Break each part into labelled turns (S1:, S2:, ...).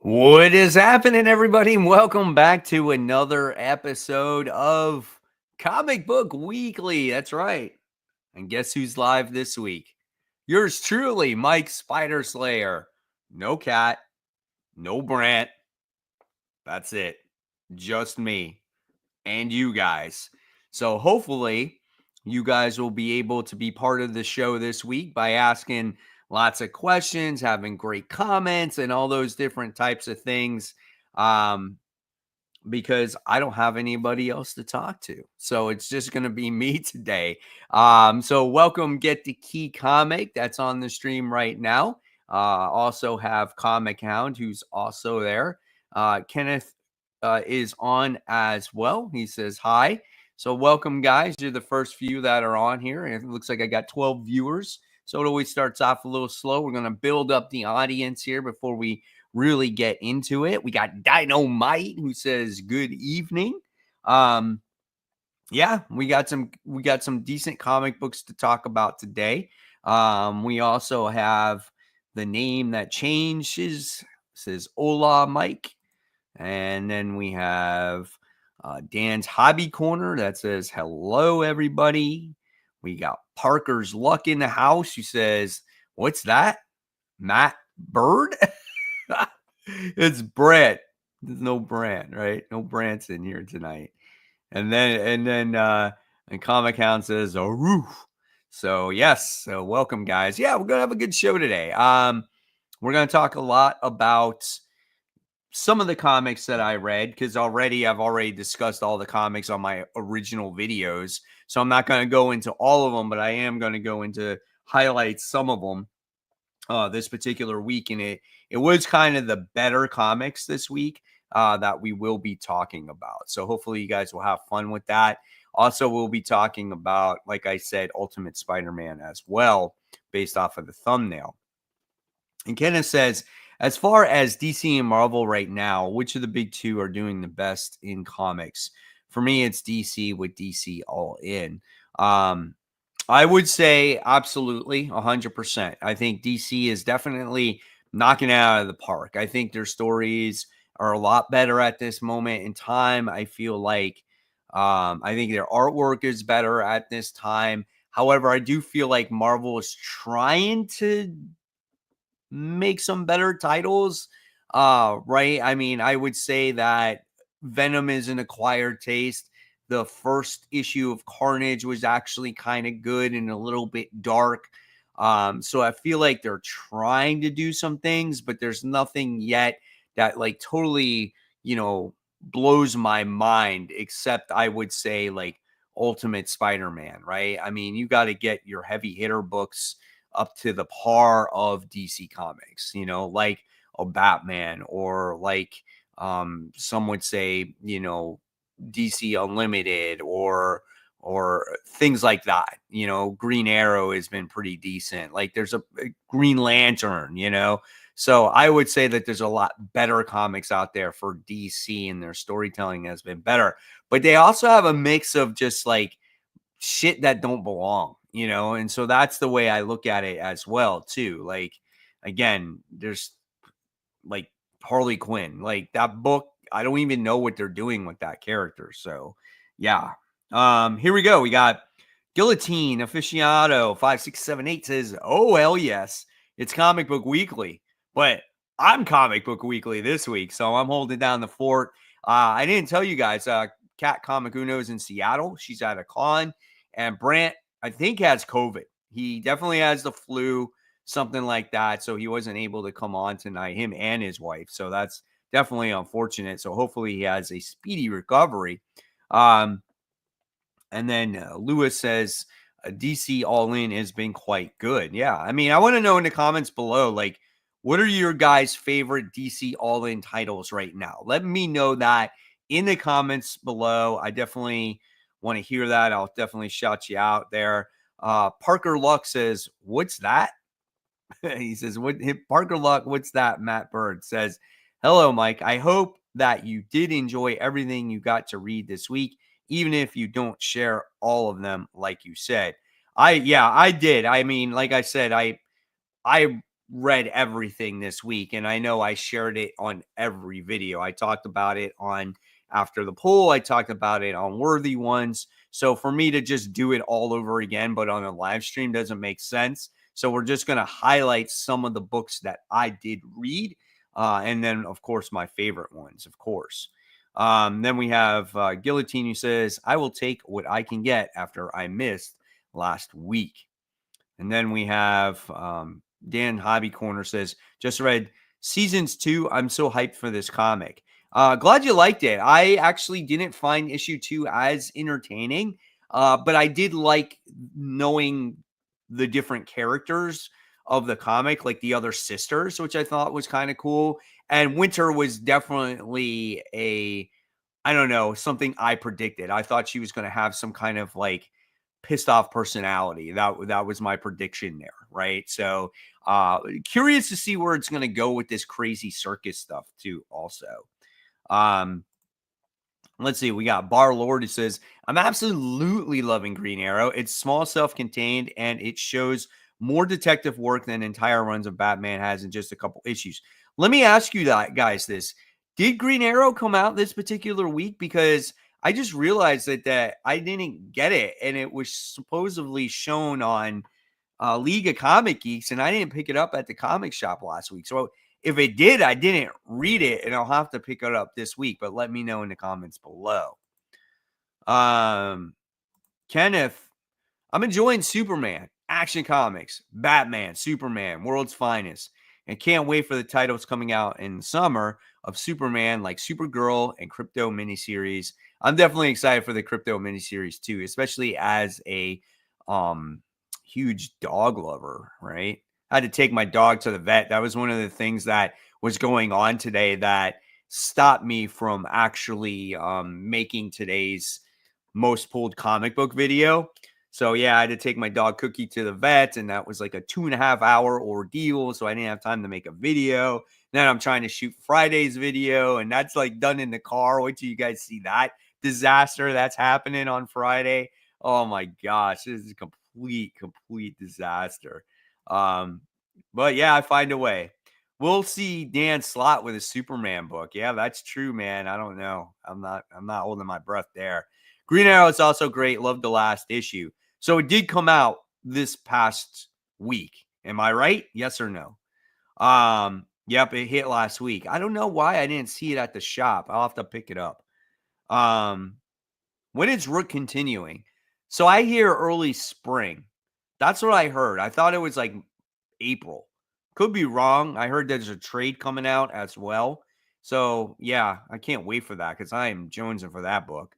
S1: What is happening, everybody? Welcome back to another episode of Comic Book Weekly. That's right. And guess who's live this week? Yours truly, Mike Spider Slayer. No Cat, no Brant. That's it. Just me and you guys. So hopefully you guys will be able to be part of the show this week by asking lots of questions, having great comments, and all those different types of things. Um, because I don't have anybody else to talk to. So it's just going to be me today. So welcome, Get the Key Comic. That's on the stream right now. Also have Comic Hound, who's also there. Kenneth is on as well. He says hi. So welcome, guys. You're the first few that are on here. And it looks like I got 12 viewers. So it always starts off a little slow. We're going to build up the audience here before we really get into it. We got Dynamite who says good evening. Yeah, we got some decent comic books to talk about today. We also have the name that changes, says Hola Mike. And then we have Dan's Hobby Corner that says hello everybody. We got Parker's Luck in the house who says, what's that? Matt Bird? It's Brant. There's no Brant, right? No Brant's in here tonight. And Comic Hound says, a roof. So yes, so welcome guys. Yeah, we're gonna have a good show today. We're gonna talk a lot about some of the comics that I read because I've already discussed all the comics on my original videos. So I'm not going to go into all of them, but I am going to go into highlight some of them this particular week. And it was kind of the better comics this week that we will be talking about. So hopefully you guys will have fun with that. Also, we'll be talking about, like I said, Ultimate Spider-Man as well, based off of the thumbnail. And Kenneth says, as far as DC and Marvel right now, which of the big two are doing the best in comics? For me, it's DC with DC All In. I would say absolutely 100%. I think DC is definitely knocking it out of the park. I think their stories are a lot better at this moment in time. I feel like I think their artwork is better at this time. However, I do feel like Marvel is trying to make some better titles. Right. I mean, I would say that Venom is an acquired taste. The first issue of Carnage was actually kind of good and a little bit dark. So I feel like they're trying to do some things, but there's nothing yet that like totally, blows my mind, except I would say like Ultimate Spider-Man, right? I mean, you got to get your heavy hitter books up to the par of DC Comics, like a Batman or like some would say, DC Unlimited or things like that. Green Arrow has been pretty decent. Like there's a Green Lantern, So I would say that there's a lot better comics out there for DC and their storytelling has been better. But they also have a mix of just like shit that don't belong, and so that's the way I look at it as well too. Like again, there's like Harley Quinn, like that book, I don't even know what they're doing with that character. So yeah. Here we go. We got Guillotine Aficionado 5678 says, oh hell yes, it's Comic Book Weekly, but I'm Comic Book Weekly this week, so I'm holding down the fort. I didn't tell you guys, Kat Comic Uno's in Seattle. She's at a con. And Brant, I think, has COVID. He definitely has the flu, something like that. So he wasn't able to come on tonight, him and his wife. So that's definitely unfortunate. So hopefully he has a speedy recovery. And then Lewis says, DC All In has been quite good. Yeah. I mean, I want to know in the comments below, like, what are your guys' favorite DC All In titles right now? Let me know that in the comments below. I definitely want to hear that. I'll definitely shout you out there. Parker Luck says, what's that? He says, Parker Luck, what's that? Matt Bird says, hello, Mike. I hope that you did enjoy everything you got to read this week, even if you don't share all of them, like you said. I did. I mean, like I said, I read everything this week, and I know I shared it on every video. I talked about it on After the Poll. I talked about it on Worthy Ones. So for me to just do it all over again, but on a live stream doesn't make sense. So we're just going to highlight some of the books that I did read. And then, of course, my favorite ones, of course. Then we have Guillotine, who says, I will take what I can get after I missed last week. And then we have Dan Hobby Corner says, just read seasons 2. I'm so hyped for this comic. Glad you liked it. I actually didn't find issue 2 as entertaining, but I did like knowing the different characters of the comic, like the other sisters, which I thought was kind of cool. And Winter was definitely I don't know, something I predicted. I thought she was going to have some kind of like pissed off personality. That was my prediction there, right? So curious to see where it's going to go with this crazy circus stuff too also. Let's see, we got Bar Lord who says, I'm absolutely loving Green Arrow. It's small, self-contained, and it shows more detective work than entire runs of Batman has in just a couple issues. Let me ask you that, guys, this. Did Green Arrow come out this particular week? Because I just realized that I didn't get it, and it was supposedly shown on League of Comic Geeks, and I didn't pick it up at the comic shop last week. So if it did, I didn't read it, and I'll have to pick it up this week, but let me know in the comments below. Kenneth, I'm enjoying Superman, Action Comics, Batman, Superman, World's Finest, and can't wait for the titles coming out in the summer of Superman, like Supergirl and Crypto miniseries. I'm definitely excited for the Crypto miniseries too, especially as a huge dog lover, right? I had to take my dog to the vet. That was one of the things that was going on today that stopped me from actually making today's most pulled comic book video. So yeah, I had to take my dog Cookie to the vet, and that was like a 2.5 hour ordeal. So I didn't have time to make a video. Then I'm trying to shoot Friday's video, and that's like done in the car. Wait till you guys see that disaster that's happening on Friday. Oh my gosh, this is a complete disaster. But yeah, I find a way. We'll see Dan Slott with a Superman book. Yeah, that's true, man. I don't know. I'm not holding my breath there. Green Arrow is also great. Loved the last issue. So it did come out this past week. Am I right? Yes or no? Yep, it hit last week. I don't know why I didn't see it at the shop. I'll have to pick it up. When is Rook continuing? So I hear early spring. That's what I heard. I thought it was like April. Could be wrong. I heard there's a trade coming out as well. So yeah, I can't wait for that because I am jonesing for that book.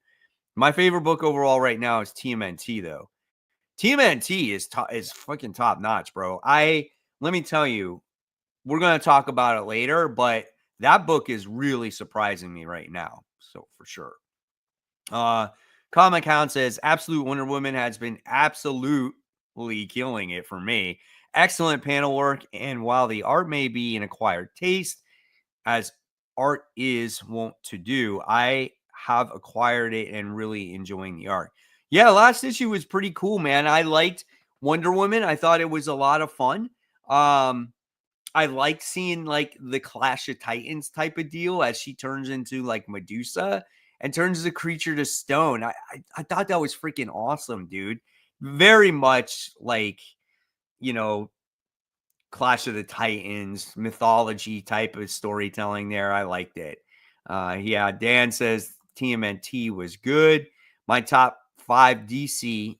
S1: My favorite book overall right now is TMNT though. TMNT is fucking top notch, bro. Let me tell you, we're going to talk about it later, but that book is really surprising me right now. So for sure. Comic Hound says Absolute Wonder Woman has been absolutely killing it for me. Excellent panel work, and while the art may be an acquired taste, as art is wont to do, I have acquired it and really enjoying the art. Yeah, last issue was pretty cool, man. I liked Wonder Woman. I thought it was a lot of fun. I like seeing like the Clash of Titans type of deal as she turns into like Medusa and turns the creature to stone. I thought that was freaking awesome, dude. Very much like, Clash of the Titans mythology type of storytelling there. I liked it. Yeah, Dan says TMNT was good. My top 5 DC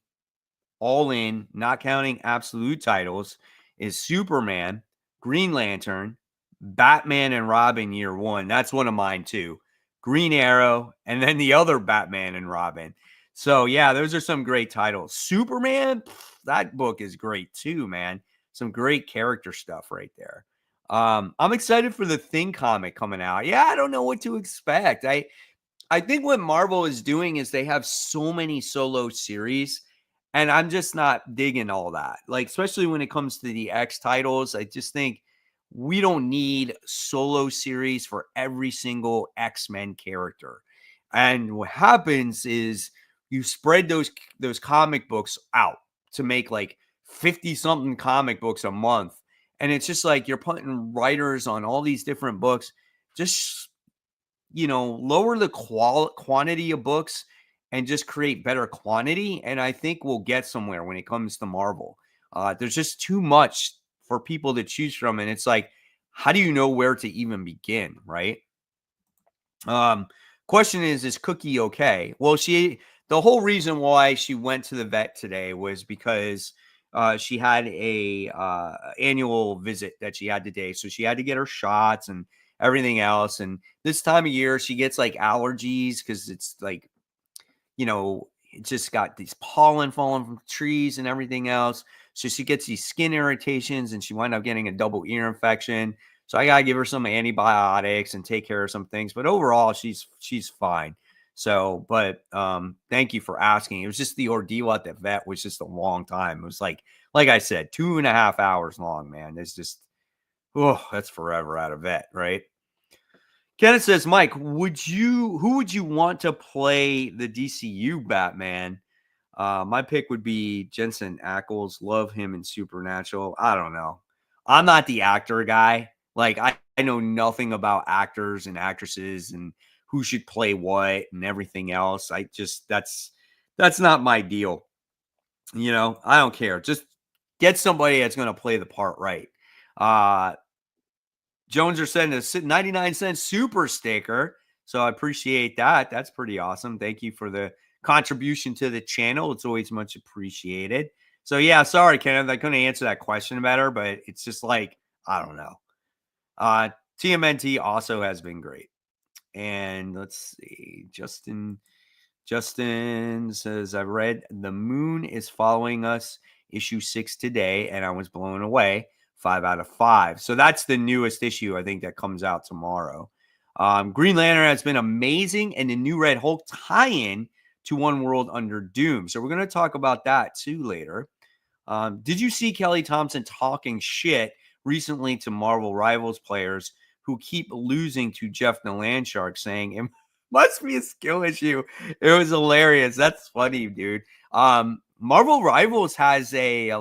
S1: all in, not counting absolute titles, is Superman, Green Lantern, Batman and Robin Year One. That's one of mine too. Green Arrow, and then the other Batman and Robin. So yeah, those are some great titles. Superman, that book is great too, man. Some great character stuff right there. I'm excited for the Thing comic coming out. Yeah, I don't know what to expect. I think what Marvel is doing is they have so many solo series, and I'm just not digging all that. Like, especially when it comes to the X titles, I just think we don't need solo series for every single X-Men character. And what happens is you spread those comic books out to make like 50 something comic books a month. And it's just like you're putting writers on all these different books. Just, lower the quantity of books and just create better quantity. And I think we'll get somewhere when it comes to Marvel. There's just too much for people to choose from. And it's like, how do you know where to even begin? Right. Question is Cookie okay? Well, the whole reason why she went to the vet today was because she had a annual visit that she had today. So she had to get her shots and everything else. And this time of year, she gets like allergies because it's like, it just got these pollen falling from trees and everything else. So she gets these skin irritations and she wound up getting a double ear infection. So I gotta give her some antibiotics and take care of some things. But overall, she's fine. So, but thank you for asking. It was just the ordeal at the vet was just a long time. It was like I said, 2.5 hours long, man. It's just, that's forever at a vet, right? Kenneth says, Mike, who would you want to play the DCU Batman? My pick would be Jensen Ackles. Love him in Supernatural. I don't know. I'm not the actor guy. Like I know nothing about actors and actresses and who should play what and everything else. I just that's not my deal. I don't care. Just get somebody that's going to play the part right. Jones are sending a 99-cent super sticker. So I appreciate that. That's pretty awesome. Thank you for the contribution to the channel. It's always much appreciated. So yeah, sorry, Kenneth. I couldn't answer that question better, but it's just like, I don't know. TMNT also has been great. And let's see. Justin says, I've read The Moon is Following Us, issue 6 today, and I was blown away. 5 out of 5. So that's the newest issue, I think, that comes out tomorrow. Green Lantern has been amazing, and the new Red Hulk tie-in to One World Under Doom. So we're going to talk about that too later. Did you see Kelly Thompson talking shit recently to Marvel Rivals players who keep losing to Jeff the Landshark, saying it must be a skill issue? It was hilarious. That's funny, dude. Marvel Rivals has a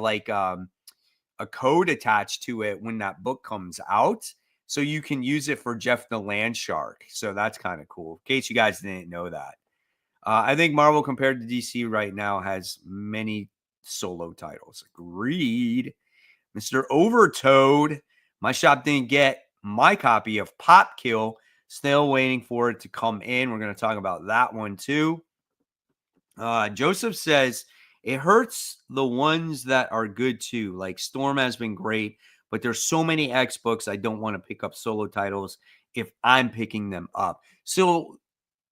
S1: code attached to it when that book comes out. So you can use it for Jeff the Landshark. So that's kind of cool. In case you guys didn't know that. I think Marvel compared to DC right now has many solo titles. Agreed. Mr. Overtoad. My shop didn't get my copy of Pop Kill. Still waiting for it to come in. We're going to talk about that one too. Joseph says, it hurts the ones that are good too. Like Storm has been great, but there's so many X books. I don't want to pick up solo titles if I'm picking them up. So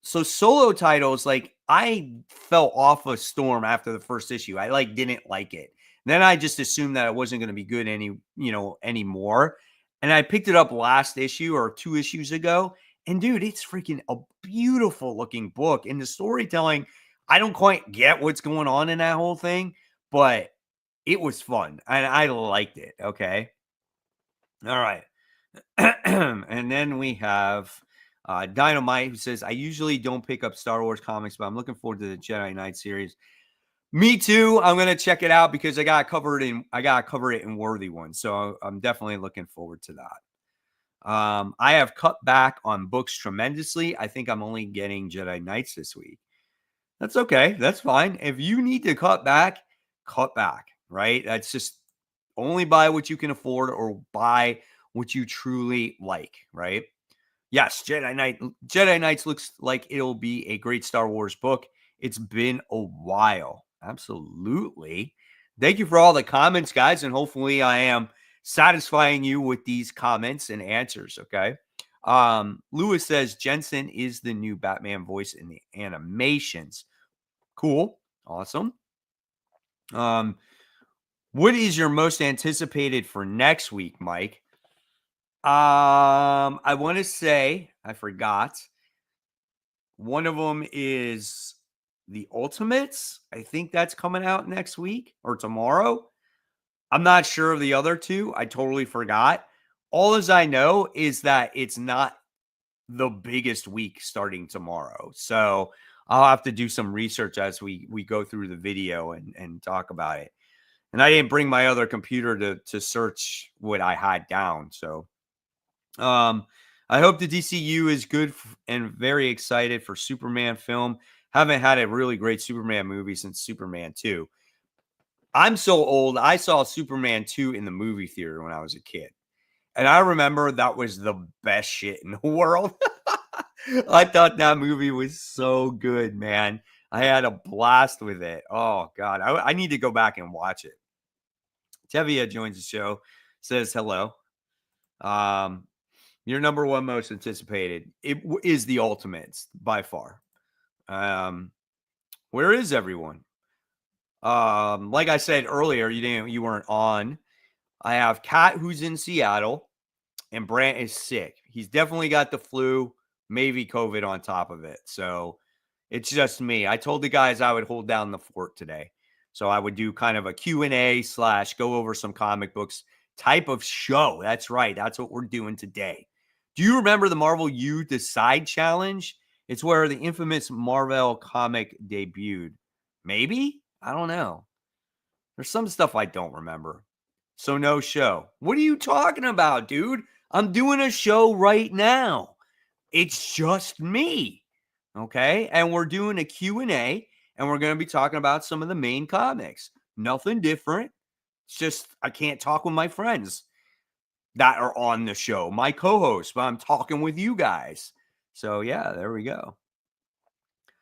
S1: solo titles, like I fell off of Storm after the first issue. I didn't like it. Then I just assumed that it wasn't going to be good anymore. And I picked it up last issue or 2 issues ago. And dude, it's freaking a beautiful looking book. And the storytelling, I don't quite get what's going on in that whole thing, but it was fun and I liked it. Okay. All right. And then we have Dynamite, who says, I usually don't pick up Star Wars comics, but I'm looking forward to the Jedi Knight series. Me too. I'm gonna check it out because I gotta cover it in Worthy Ones. So I'm definitely looking forward to that. I have cut back on books tremendously. I think I'm only getting Jedi Knights this week. That's okay. That's fine. If you need to cut back, right? That's just only buy what you can afford or buy what you truly like, right? Yes, Jedi Knights looks like it'll be a great Star Wars book. It's been a while. Absolutely. Thank you for all the comments, guys, and hopefully I am satisfying you with these comments and answers, okay? Lewis says Jensen is the new Batman voice in the animations. Cool. Awesome. What is your most anticipated for next week, Mike? I want to say, I forgot. One of them is the Ultimates. I think that's coming out next week or tomorrow. I'm not sure of the other two. I totally forgot. All as I know is that it's not the biggest week starting tomorrow. So I'll have to do some research as we go through the video and talk about it. And I didn't bring my other computer to search what I had down. So um, I hope the DCU is good and very excited for Superman film. Haven't had a really great Superman movie since Superman 2. I'm so old. I saw Superman 2 in the movie theater when I was a kid. And I remember that was the best shit in the world. I thought that movie was so good, man. I had a blast with it. Oh, God. I need to go back and watch it. Tevia joins the show, says hello. Your number one most anticipated is the Ultimates by far. Where is everyone? Like I said earlier, you weren't on. I have Kat who's in Seattle, and Brant is sick. He's definitely got the flu, maybe COVID on top of it. So it's just me. I told the guys I would hold down the fort today. So I would do kind of a Q&A / go over some comic books type of show. That's right. That's what we're doing today. Do you remember the Marvel You Decide Challenge? It's where the infamous Marvel comic debuted. Maybe? I don't know. There's some stuff I don't remember. So no show. What are you talking about, dude? I'm doing a show right now. It's just me. Okay? And we're doing a Q&A, and we're going to be talking about some of the main comics. Nothing different. It's just I can't talk with my friends that are on the show, my co-hosts, but I'm talking with you guys. So yeah, there we go.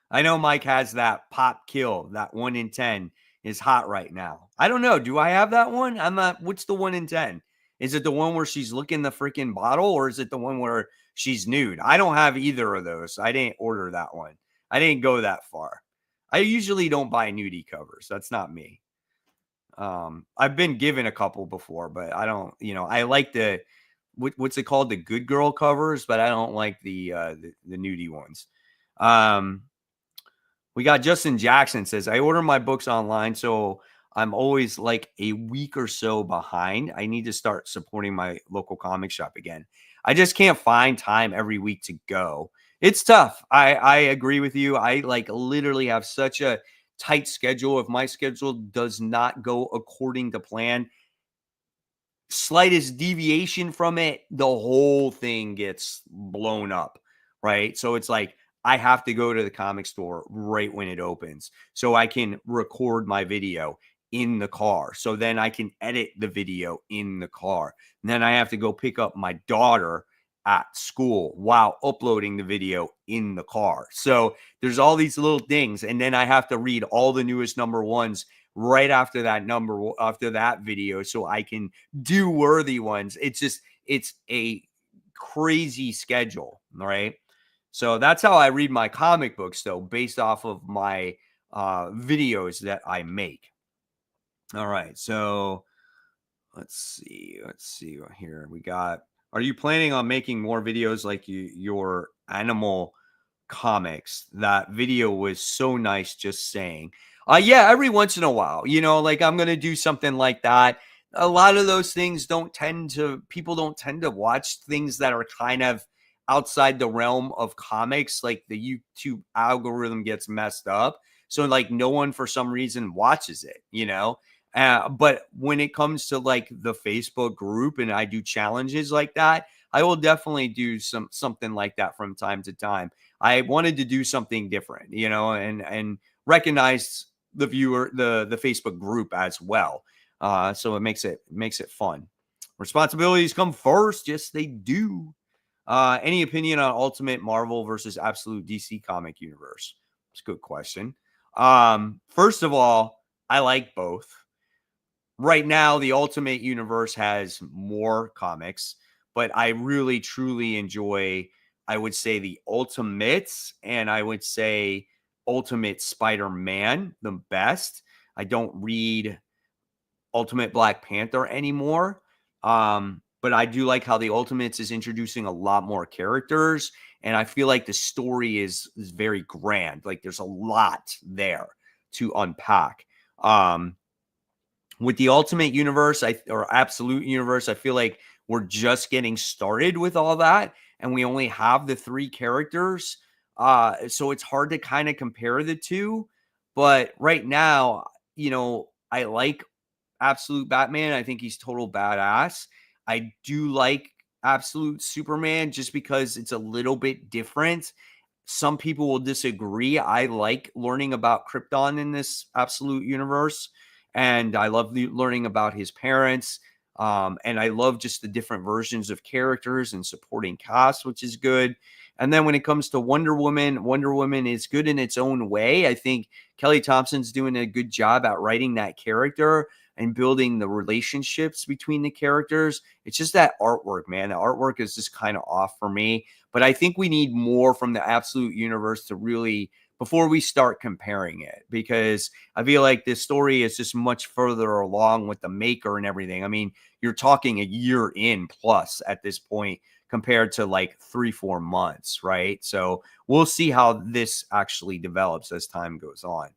S1: I know Mike has that pop kill, that 1 in 10 is hot right now. I don't know. Do I have that one? I'm not. What's the 1 in 10? Is it the one where she's licking the freaking bottle, or is it the one where she's nude? I don't have either of those. I didn't order that one. I didn't go that far. I usually don't buy nudie covers. That's not me. I've been given a couple before, but I don't, I like the what's it called? The good girl covers, but I don't like the nudie ones. We got Justin Jackson says, I order my books online, so I'm always like a week or so behind. I need to start supporting my local comic shop again. I just can't find time every week to go. It's tough. I agree with you. I like literally have such a tight schedule. If my schedule does not go according to plan, slightest deviation from it, the whole thing gets blown up, right? So it's like I have to go to the comic store right when it opens so I can record my video in the car. So then I can edit the video in the car. And then I have to go pick up my daughter at school while uploading the video in the car. So there's all these little things. And then I have to read all the newest number ones right after that video so I can do worthy ones. It's a crazy schedule, right? So that's how I read my comic books, though, based off of my videos that I make. All right, so let's see here. We got, are you planning on making more videos like your animal comics? That video was so nice, just saying. Yeah, every once in a while, like I'm going to do something like that. A lot of those things people don't tend to watch things that are kind of outside the realm of comics. Like the YouTube algorithm gets messed up. So like no one for some reason watches it. But when it comes to like the Facebook group and I do challenges like that, I will definitely do something like that from time to time. I wanted to do something different, and recognize the viewer, the Facebook group as well. So it makes it fun. Responsibilities come first. Yes, they do. Any opinion on Ultimate Marvel versus Absolute DC comic universe? It's a good question. First of all, I like both. Right now, the Ultimate Universe has more comics, but I really, truly enjoy, I would say, the Ultimates, and I would say Ultimate Spider-Man the best. I don't read Ultimate Black Panther anymore, but I do like how the Ultimates is introducing a lot more characters, and I feel like the story is very grand. Like there's a lot there to unpack. With the Ultimate Universe or Absolute Universe, I feel like we're just getting started with all that, and we only have the 3 characters. So it's hard to kind of compare the two. But right now, I like Absolute Batman. I think he's total badass. I do like Absolute Superman just because it's a little bit different. Some people will disagree. I like learning about Krypton in this Absolute universe, and I love learning about his parents. And I love just the different versions of characters and supporting cast, which is good. And then when it comes to Wonder Woman is good in its own way. I think Kelly Thompson's doing a good job at writing that character and building the relationships between the characters. It's just that artwork, man. The artwork is just kind of off for me. But I think we need more from the Absolute universe to really, before we start comparing it, because I feel like this story is just much further along with the maker and everything. I mean, you're talking a year in plus at this point compared to like 3-4 months, right? So we'll see how this actually develops as time goes on.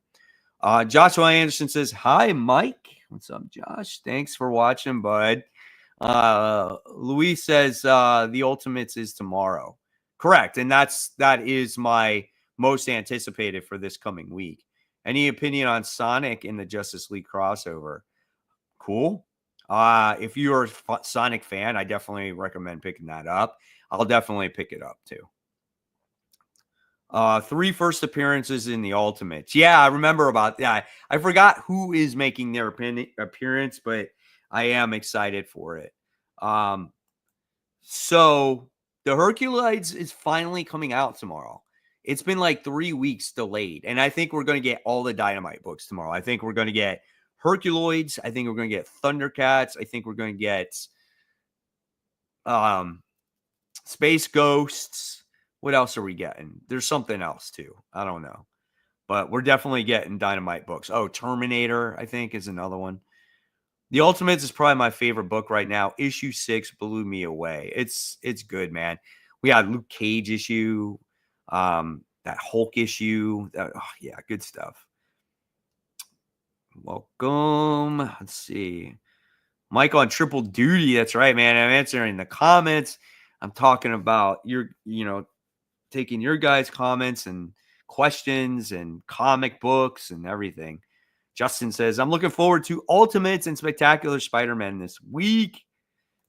S1: Joshua Anderson says, "Hi, Mike." What's up, Josh? Thanks for watching, bud. Luis says, "The Ultimates is tomorrow." Correct. And that is my most anticipated for this coming week. Any opinion on Sonic in the Justice League crossover? Cool. If you're a Sonic fan, I definitely recommend picking that up. I'll definitely pick it up too. 3 first appearances in the Ultimates. Yeah, I remember about that. I forgot who is making their appearance, but I am excited for it. So the Herculoids is finally coming out tomorrow. It's been like 3 weeks delayed, and I think we're going to get all the Dynamite books tomorrow. I think we're going to get Herculoids. I think we're going to get Thundercats. I think we're going to get Space Ghosts. What else are we getting? There's something else too. I don't know. But we're definitely getting Dynamite books. Oh, Terminator, I think, is another one. The Ultimates is probably my favorite book right now. Issue 6 blew me away. It's good, man. We had Luke Cage issue, that Hulk issue. Yeah, good stuff. Welcome. Let's see. Mike on triple duty. That's right, man. I'm answering the comments. I'm talking about taking your guys' comments and questions and comic books and everything. Justin says, "I'm looking forward to Ultimates and Spectacular Spider-Man this week."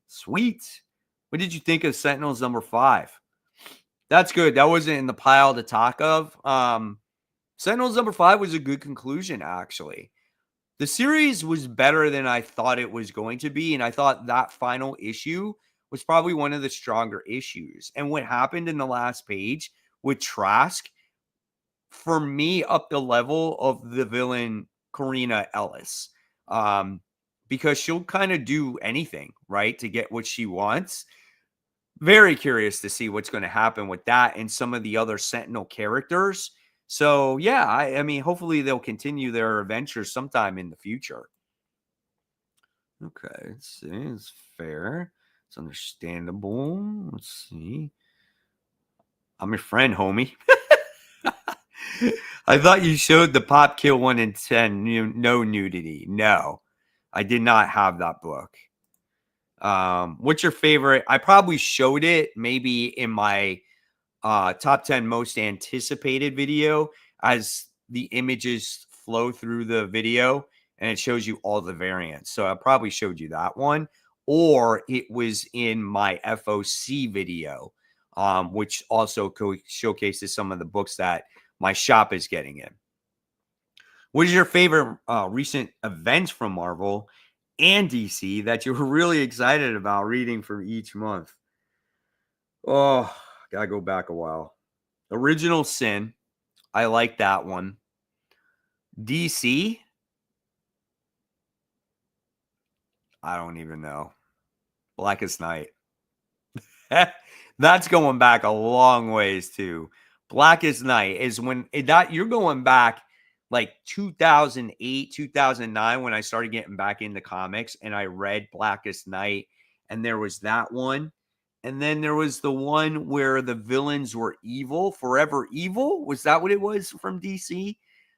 S1: Sweet. What did you think of Sentinels #5? That's good. That wasn't in the pile to talk of. Sentinels #5 was a good conclusion, actually. The series was better than I thought it was going to be, and I thought that final issue was probably one of the stronger issues. And what happened in the last page with Trask, for me, up the level of the villain Karina Ellis, because she'll kind of do anything, right, to get what she wants. Very curious to see what's going to happen with that and some of the other Sentinel characters. So, yeah, I mean, hopefully they'll continue their adventures sometime in the future. Okay, let's see. It's fair. It's understandable. Let's see. I'm your friend, homie. I thought you showed the Pop Kill 1 in 10. No nudity. No, I did not have that book. What's your favorite? I probably showed it maybe in my top 10 most anticipated video as the images flow through the video and it shows you all the variants. So I probably showed you that one, or it was in my FOC video, which also showcases some of the books that my shop is getting in. What is your favorite recent event from Marvel and DC that you were really excited about reading for each month? Oh, gotta go back a while. Original Sin. I like that one. DC. I don't even know. Blackest Night. That's going back a long ways too. Blackest Night is when that you're going back like 2008, 2009 when I started getting back into comics and I read Blackest Night, and there was that one. And then there was the one where the villains were evil, forever evil. Was that what it was from DC?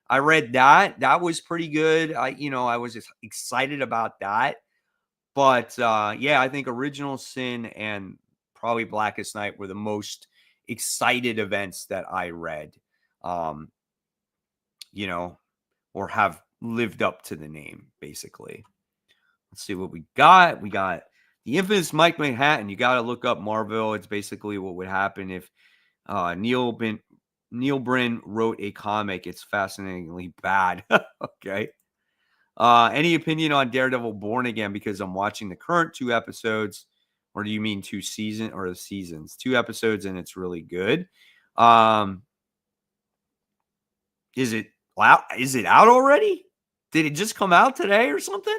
S1: I read that. That was pretty good. I was just excited about that. But yeah, I think Original Sin and probably Blackest Night were the most excited events that I read. Um, or have lived up to the name, basically. Let's see what we got. We got the infamous Mike Manhattan. You got to look up Marvel. It's basically what would happen if Neil Bryn wrote a comic. It's fascinatingly bad. Okay. Any opinion on Daredevil Born Again? Because I'm watching the current 2 episodes, or do you mean 2 season or the seasons? 2 episodes, and it's really good. Is it out? Is it out already? Did it just come out today or something?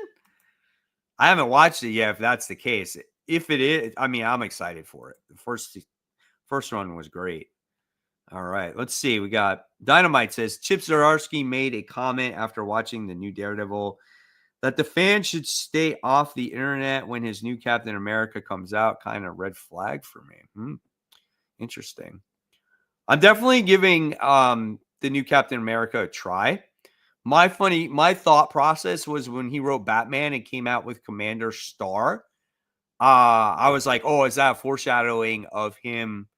S1: I haven't watched it yet. If that's the case, if it is, I mean, I'm excited for it. The first one was great. All right, let's see. We got Dynamite says Chip Zdarsky made a comment after watching the new Daredevil that the fans should stay off the internet when his new Captain America comes out. Kind of red flag for me. Interesting. I'm definitely giving the new Captain America a try. My thought process was when he wrote Batman and came out with Commander Star. I was like, oh, is that a foreshadowing of him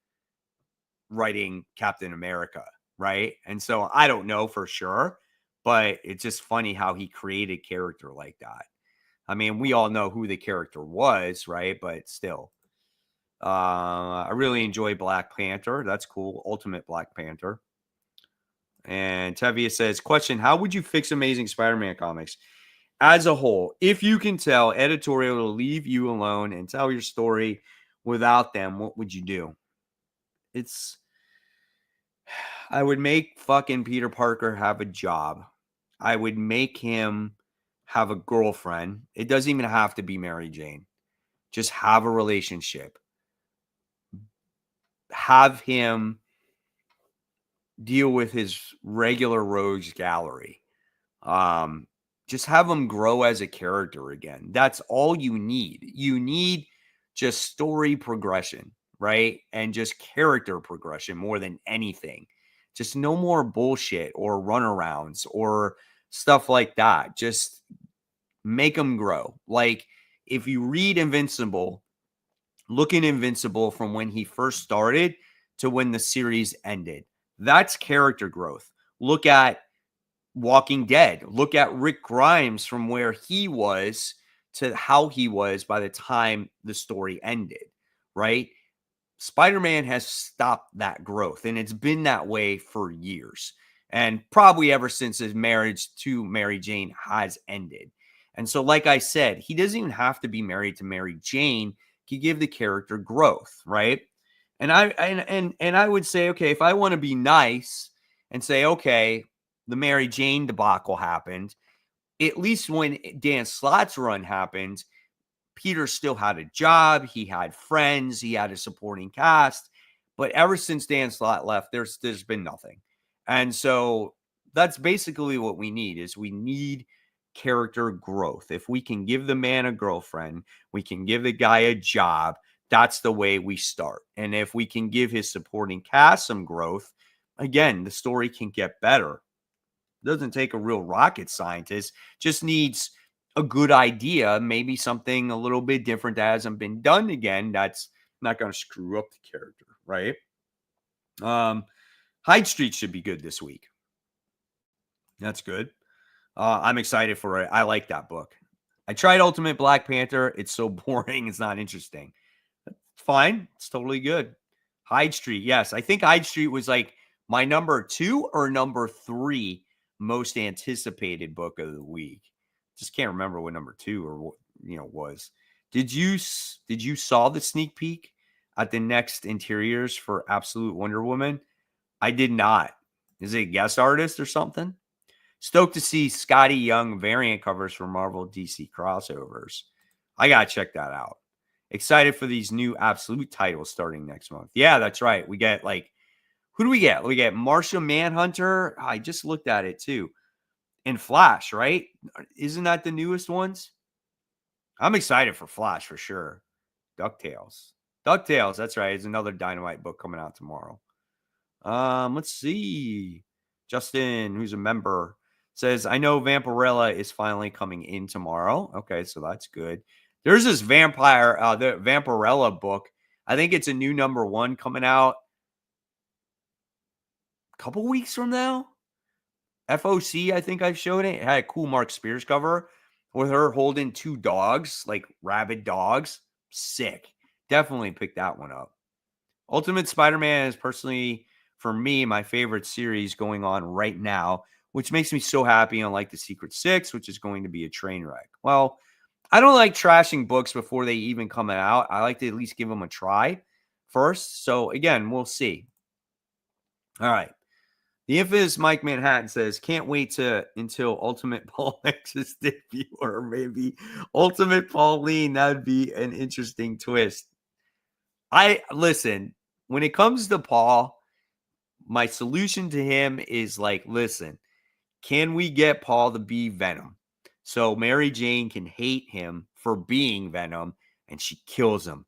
S1: writing Captain America? Right. And so I don't know for sure, but it's just funny how he created a character like that. I mean, we all know who the character was, right? But still, I really enjoy Black Panther. That's cool. Ultimate Black Panther. And Tevia says, question, how would you fix Amazing Spider-Man comics as a whole? If you can tell editorial to leave you alone and tell your story without them, what would you do? I would make fucking Peter Parker have a job. I would make him have a girlfriend. It doesn't even have to be Mary Jane. Just have a relationship. Have him deal with his regular rogues gallery. Just have him grow as a character again. That's all you need. You need just story progression, right? And just character progression more than anything. Just no more bullshit or runarounds or stuff like that. Just make them grow. Like if you read Invincible, look at Invincible from when he first started to when the series ended. That's character growth. Look at Walking Dead. Look at Rick Grimes from where he was to how he was by the time the story ended, right? Spider-Man has stopped that growth, and it's been that way for years, and probably ever since his marriage to Mary Jane has ended. And so, like I said, he doesn't even have to be married to Mary Jane. He give the character growth, right? And I would say, okay, if I want to be nice and say, okay, the Mary Jane debacle happened, at least when Dan Slott's run happened, Peter still had a job, he had friends, he had a supporting cast. But ever since Dan Slott left, there's been nothing. And so that's basically what we need is we need character growth. If we can give the man a girlfriend, we can give the guy a job, that's the way we start. And if we can give his supporting cast some growth, again, the story can get better. It doesn't take a real rocket scientist, just needs a good idea, maybe something a little bit different that hasn't been done again. That's not going to screw up the character, right? Hyde Street should be good this week. That's good. I'm excited for it. I like that book. I tried Ultimate Black Panther. It's so boring. It's not interesting. It's fine. It's totally good. Hyde Street. Yes. I think Hyde Street was like my number 2 or number 3 most anticipated book of the week. Just can't remember what number 2 or was. Did you saw the sneak peek at the next interiors for Absolute Wonder Woman? I did not. Is it a guest artist or something? Stoked to see Scotty Young variant covers for Marvel DC crossovers. I gotta check that out. Excited for these new Absolute titles starting next month. Yeah, that's right. We get who do we get? We get Martian Manhunter. I just looked at it too. And Flash, right? Isn't that the newest ones? I'm excited for Flash for sure. DuckTales. That's right. It's another Dynamite book coming out tomorrow. Let's see. Justin, who's a member, says, I know Vampirella is finally coming in tomorrow. Okay, so that's good. There's this the Vampirella book. I think it's a new number 1 coming out a couple weeks from now. FOC, I think I showed it. It had a cool Mark Spears cover. with her holding 2 dogs, like rabid dogs. Sick. Definitely pick that one up. Ultimate Spider-Man is personally, for me, my favorite series going on right now, which makes me so happy, unlike the Secret Six, which is going to be a train wreck. Well, I don't like trashing books before they even come out. I like to at least give them a try first. So again, we'll see. All right. The infamous Mike Manhattan says, can't wait until Ultimate Paul X's debut, or maybe Ultimate Pauline. That'd be an interesting twist. I listen, when it comes to Paul, my solution to him is like, listen, can we get Paul to be Venom? So Mary Jane can hate him for being Venom and she kills him.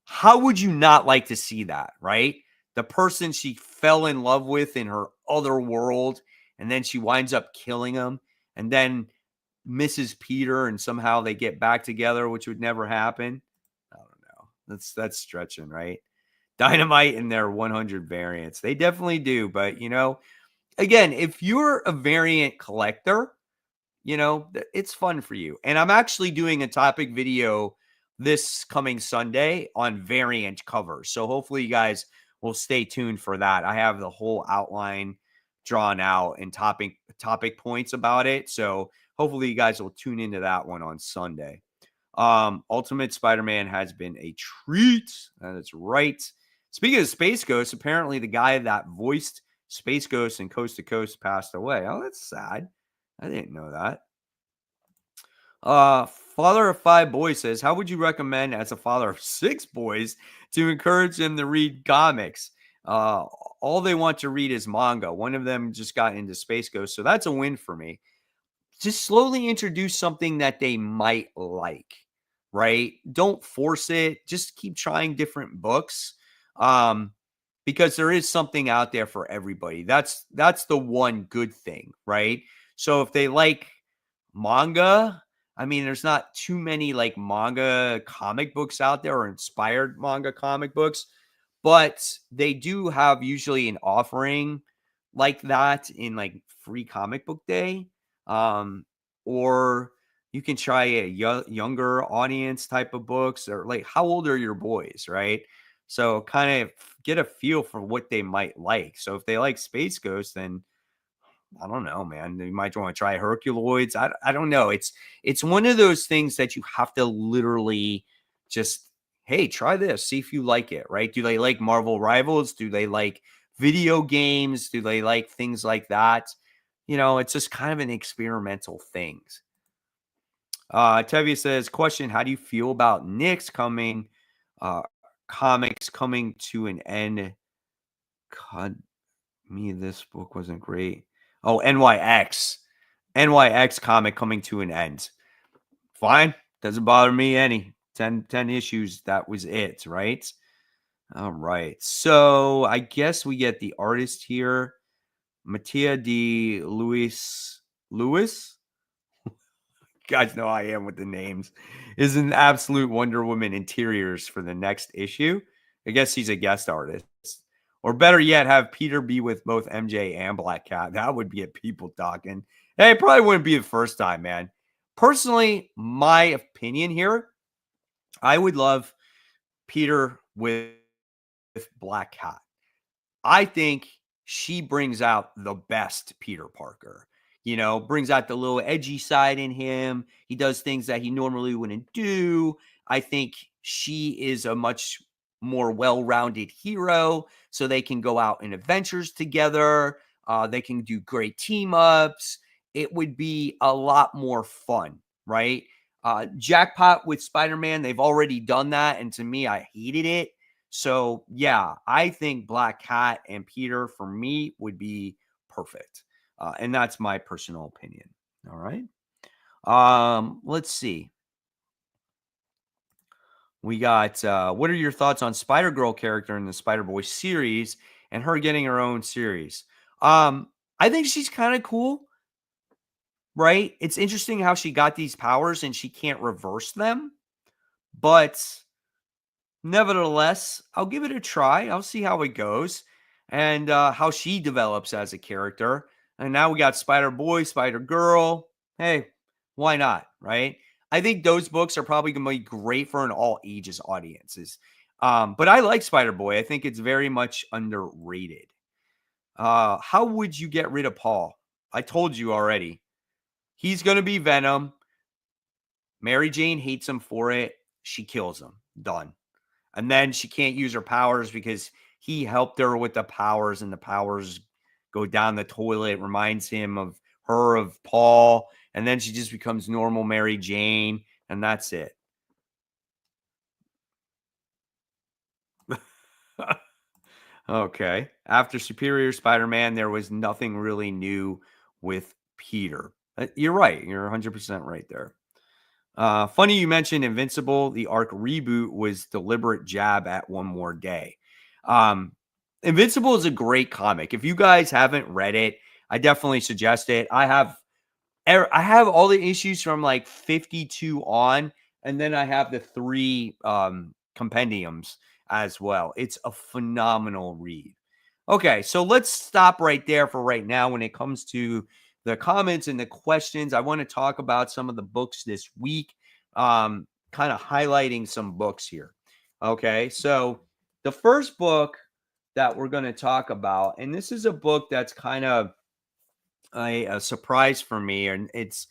S1: How would you not like to see that, right? The person she fell in love with in her other world, and then she winds up killing him, and then misses Peter, and somehow they get back together, which would never happen. I don't know. That's stretching, right? Dynamite in their 100 variants. They definitely do, but again, if you're a variant collector, it's fun for you. And I'm actually doing a topic video this coming Sunday on variant covers. So hopefully you guys will stay tuned for that. I have the whole outline drawn out and topic points about it. So hopefully you guys will tune into that one on Sunday. Ultimate Spider-Man has been a treat. That is right. Speaking of Space Ghost, apparently the guy that voiced Space Ghost in Coast to Coast passed away. Oh, that's sad. I didn't know that. Father of 5 boys says, how would you recommend, as a father of 6 boys, to encourage them to read comics? All they want to read is manga. One of them just got into Space Ghost, so that's a win for me. Just slowly introduce something that they might like, right? Don't force it. Just keep trying different books. Because there is something out there for everybody. That's the one good thing, right? So if they like manga, I mean, there's not too many like manga comic books out there, or inspired manga comic books, but they do have usually an offering like that in like free comic book day. Or you can try a younger audience type of books, or like, how old are your boys, right? So kind of get a feel for what they might like. So if they like Space Ghost, then I don't know, man. You might want to try Herculoids. I don't know. It's one of those things that you have to literally just, hey, try this, see if you like it, right? Do they like Marvel Rivals? Do they like video games? Do they like things like that? It's just kind of an experimental thing. Tevye says, question, how do you feel about Nick's comics coming to an end? God, this book wasn't great. Oh, NYX comic coming to an end. Fine. Doesn't bother me any. 10 issues. That was it, right? All right. So I guess we get the artist here. Mattia D. Lewis. Guys know I am with the names. Is an absolute Wonder Woman interiors for the next issue. I guess he's a guest artist. Or better yet, have Peter be with both MJ and Black Cat. That would be a people talking. Hey, it probably wouldn't be the first time, man. Personally, my opinion here, I would love Peter with Black Cat. I think she brings out the best Peter Parker. Brings out the little edgy side in him. He does things that he normally wouldn't do. I think she is a much more well-rounded hero, so they can go out in adventures together. They can do great team-ups. It would be a lot more fun, right? Jackpot with Spider-Man, they've already done that, and to me, I hated it. So, yeah, I think Black Cat and Peter, for me, would be perfect. And that's my personal opinion. All right. Let's see. We got, what are your thoughts on Spider-Girl character in the Spider-Boy series and her getting her own series? I think she's kind of cool, right? It's interesting how she got these powers and she can't reverse them. But nevertheless, I'll give it a try. I'll see how it goes and how she develops as a character. And now we got Spider-Boy, Spider-Girl. Hey, Why not? Right? I think those books are probably going to be great for an all ages audiences. But I like Spider Boy. I think it's very much underrated. How would you get rid of Paul? I told you already. He's going to be Venom. Mary Jane hates him for it. She kills him. Done. And then she can't use her powers because he helped her with the powers, and the powers go down the toilet. It reminds him of her, of Paul. And then she just becomes normal Mary Jane. And that's it. Okay. After Superior Spider-Man, there was nothing really new with Peter. You're right. You're 100% right there. Funny you mentioned Invincible. The arc reboot was deliberate jab at one more day. Um, Invincible is a great comic. If you guys haven't read it, I definitely suggest it. I have all the issues from like 52 on, and then I have the 3 compendiums as well. It's a phenomenal read. Okay, so let's stop right there for right now. When it comes to the comments and the questions, I want to talk about some of the books this week, kind of highlighting some books here. Okay, so the first book that we're going to talk about, and this is a book that's kind of a surprise for me, and it's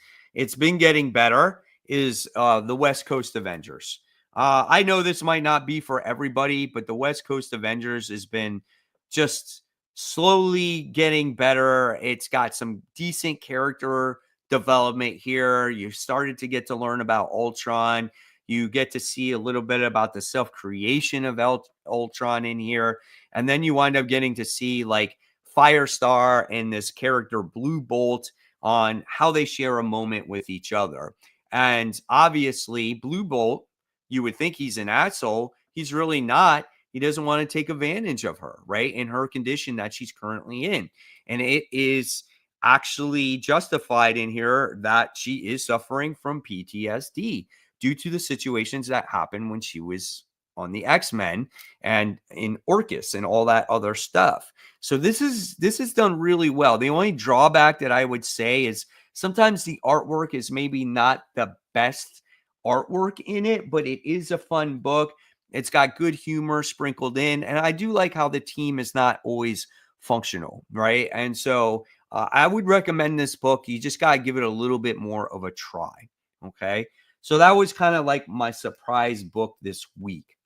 S1: been getting better, is the West Coast Avengers. I know this might not be for everybody, but the West Coast Avengers has been just slowly getting better. It's got some decent character development here. You started to get to learn about Ultron. You get to see a little bit about the self creation of Ultron in here. And then you wind up getting to see like Firestar and this character Blue Bolt on how they share a moment with each other. And obviously, Blue Bolt, you would think he's an asshole. He's really not. He doesn't want to take advantage of her, right? In her condition that she's currently in. And it is actually justified in here that she is suffering from PTSD due to the situations that happened when she was on the X-Men and in Orcus and all that other stuff. So this is done really well. The only drawback that I would say is sometimes the artwork is maybe not the best artwork in it, but it is a fun book. It's got good humor sprinkled in, and I do like how the team is not always functional, right? And so I would recommend this book. You just got to give it a little bit more of a try, okay? So that was kind of like my surprise book this week.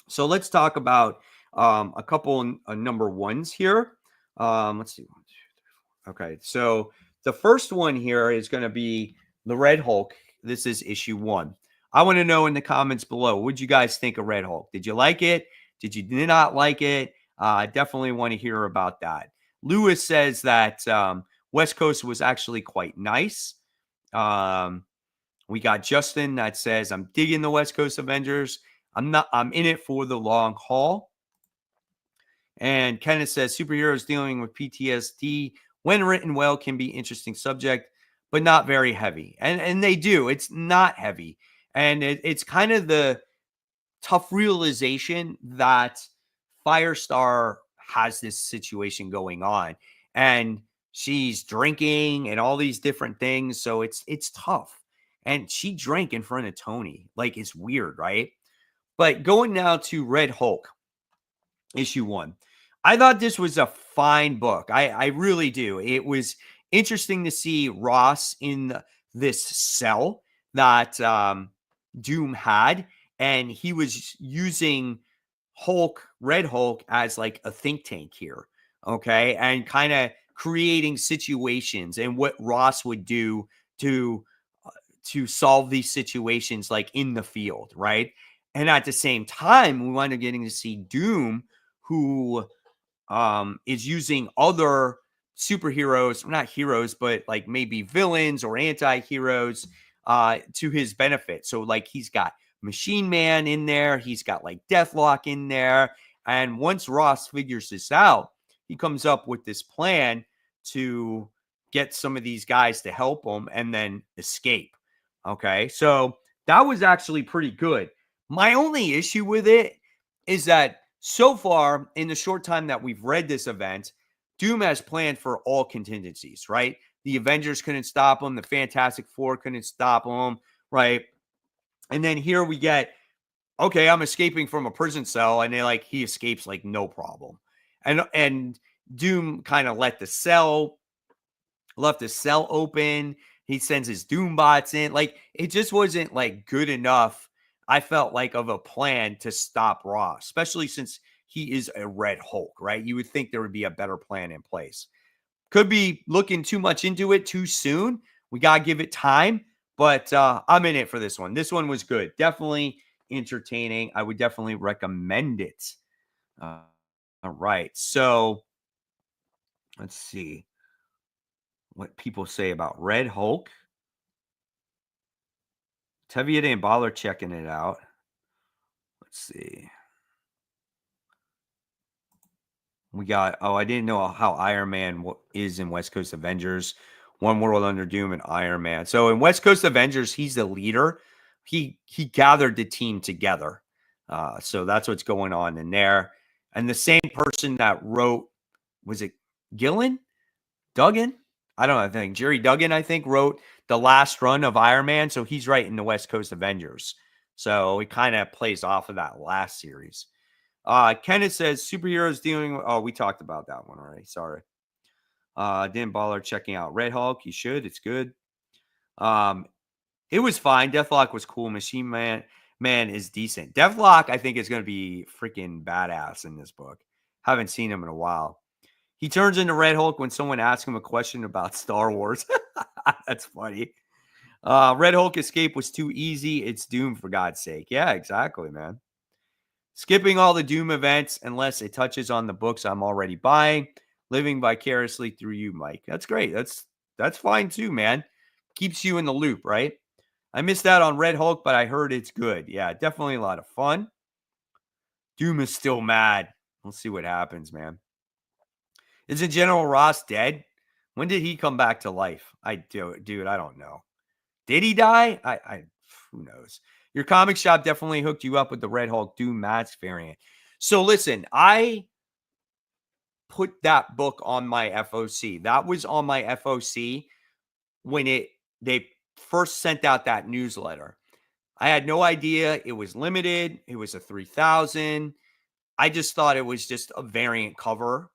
S1: So let's talk about a couple number ones here. Let's see. Okay, so the first one here is going to be the Red Hulk. This is issue 1. I want to know in the comments below, what did you guys think of Red Hulk? Did you like it? Did you not like it? I definitely want to hear about that. Lewis says that West Coast was actually quite nice. We got Justin that says, I'm digging the West Coast Avengers. I'm in it for the long haul. And Kenneth says, superheroes dealing with PTSD, when written well, can be interesting subject, but not very heavy. And they do. It's not heavy. And it's kind of the tough realization that Firestar has this situation going on. And she's drinking and all these different things. So it's tough. And she drank in front of Tony. Like, it's weird, right? But going now to Red Hulk, issue 1. I thought this was a fine book. I really do. It was interesting to see Ross in this cell that Doom had, and he was using Red Hulk, as like a think tank here, okay, and kind of creating situations and what Ross would do to solve these situations, like in the field, right? And at the same time, we wind up getting to see Doom, who is using other superheroes, not heroes, but like maybe villains or anti-heroes to his benefit. So like he's got Machine Man in there, he's got like Deathlock in there. And once Ross figures this out, he comes up with this plan to get some of these guys to help him and then escape. Okay, so that was actually pretty good. My only issue with it is that so far, in the short time that we've read this event, Doom has planned for all contingencies, right? The Avengers couldn't stop him. The Fantastic Four couldn't stop him, right? And then here we get, okay, I'm escaping from a prison cell, and he escapes like no problem. And Doom kind of left the cell open. He sends his Doom bots in. Like, it just wasn't like good enough, I felt like, of a plan to stop Raw, especially since he is a Red Hulk, right? You would think there would be a better plan in place. Could be looking too much into it too soon. We got to give it time, but I'm in it for this one. This one was good. Definitely entertaining. I would definitely recommend it. All right. So let's see what people say about Red Hulk. Tevye didn't bother checking it out. Let's see. We got, I didn't know how Iron Man is in West Coast Avengers. One World Under Doom and Iron Man. So in West Coast Avengers, he's the leader. He gathered the team together. So that's what's going on in there. And the same person that wrote, was it Duggan? I don't know. I think Jerry Duggan, wrote the last run of Iron Man. So he's right in the West Coast Avengers. So it kind of plays off of that last series. Kenneth says superheroes dealing. Oh, we talked about that one already. Sorry. Didn't bother checking out Red Hulk. You should. It's good. It was fine. Deathlock was cool. Machine Man is decent. Deathlock, I think, is going to be freaking badass in this book. Haven't seen him in a while. He turns into Red Hulk when someone asks him a question about Star Wars. That's funny. Red Hulk escape was too easy. It's Doom, for God's sake. Yeah, exactly, man. Skipping all the Doom events unless it touches on the books I'm already buying. Living vicariously through you, Mike. That's great. That's fine too, man. Keeps you in the loop, right? I missed out on Red Hulk, but I heard it's good. Yeah, definitely a lot of fun. Doom is still mad. We'll see what happens, man. Isn't General Ross dead? When did he come back to life? Dude, I don't know. Did he die? Who knows? Your comic shop definitely hooked you up with the Red Hulk Doom mask variant. So listen, I put that book on my FOC. That was on my FOC when they first sent out that newsletter. I had no idea it was limited. It was a 3,000. I just thought it was just a variant cover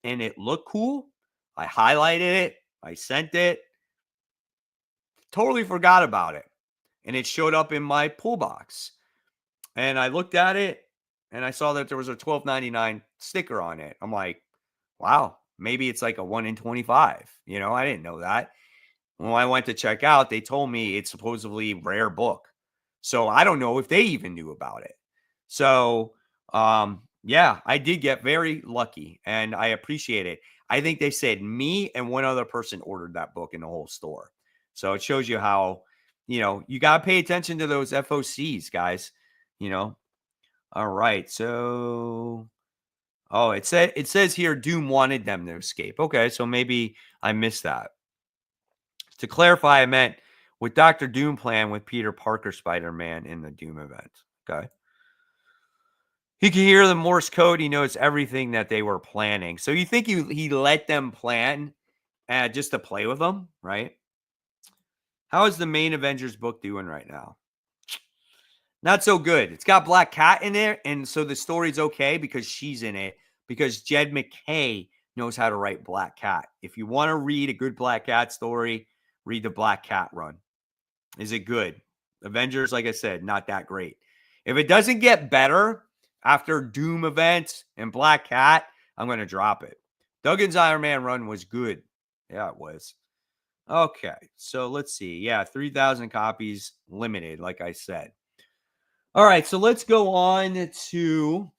S1: and it looked cool. I highlighted it. I sent it. Totally forgot about it. And it showed up in my pull box. And I looked at it and I saw that there was a $12.99 sticker on it. I'm like, wow, maybe it's like a 1 in 25. I didn't know that. When I went to check out, they told me it's supposedly rare book. So I don't know if they even knew about it. So, yeah, I did get very lucky and I appreciate it. I think they said me and one other person ordered that book in the whole store. So it shows you how, you got to pay attention to those FOCs, guys. All right. So, it says here Doom wanted them to escape. Okay, so maybe I missed that. To clarify, I meant with Dr. Doom plan with Peter Parker Spider-Man in the Doom event. Okay. He can hear the Morse code. He knows everything that they were planning. So you think he let them plan just to play with them, right? How is the main Avengers book doing right now? Not so good. It's got Black Cat in there, and so the story's okay because she's in it, because Jed McKay knows how to write Black Cat. If you want to read a good Black Cat story, read the Black Cat run. Is it good? Avengers, like I said, not that great. If it doesn't get better after Doom events and Black Cat, I'm going to drop it. Duggan's Iron Man run was good. Yeah, it was. Okay, so let's see. Yeah, 3,000 copies limited, like I said. All right, so let's go on to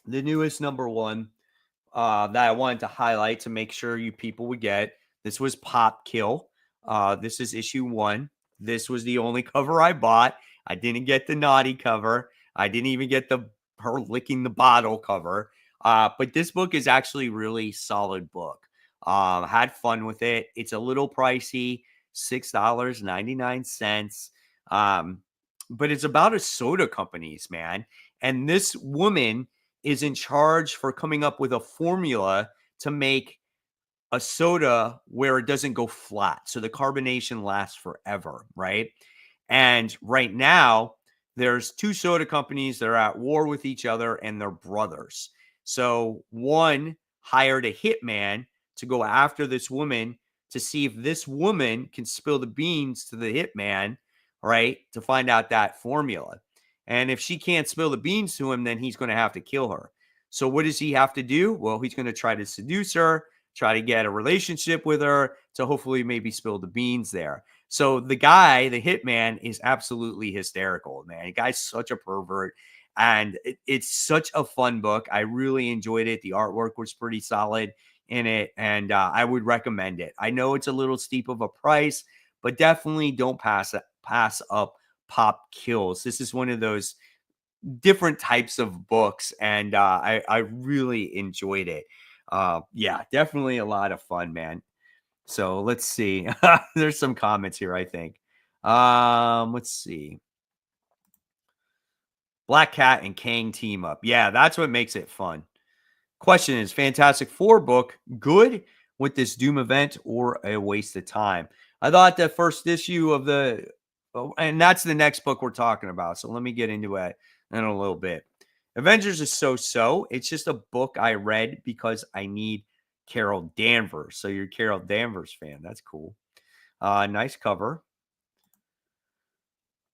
S1: the newest number one that I wanted to highlight to make sure you people would get. This was Pop Kill. This is issue 1. This was the only cover I bought. I didn't get the naughty cover. I didn't even get her licking the bottle cover. But this book is actually really solid book. Had fun with it. It's a little pricey, $6.99. But it's about a soda companies, man. And this woman is in charge for coming up with a formula to make a soda where it doesn't go flat. So the carbonation lasts forever, right? And right now, there's two soda companies that are at war with each other and they're brothers. So one hired a hitman to go after this woman to see if this woman can spill the beans to the hitman, right? To find out that formula. And if she can't spill the beans to him, then he's going to have to kill her. So what does he have to do? Well, he's going to try to seduce her, try to get a relationship with her to hopefully maybe spill the beans there. So the guy, the hitman, is absolutely hysterical, man. The guy's such a pervert. And it's such a fun book. I really enjoyed it. The artwork was pretty solid in it. And I would recommend it. I know it's a little steep of a price, but definitely don't pass up Pop Kills. This is one of those different types of books. And I really enjoyed it. Yeah, definitely a lot of fun, man. So let's see. There's some comments here, I think. Let's see. Black Cat and Kang team up. Yeah, that's what makes it fun. Question is Fantastic Four book good with this Doom event or a waste of time? I thought the first issue of and that's the next book we're talking about. So let me get into it in a little bit. Avengers is so. It's just a book I read because I need Carol Danvers. So you're a Carol Danvers fan. That's cool. Nice cover.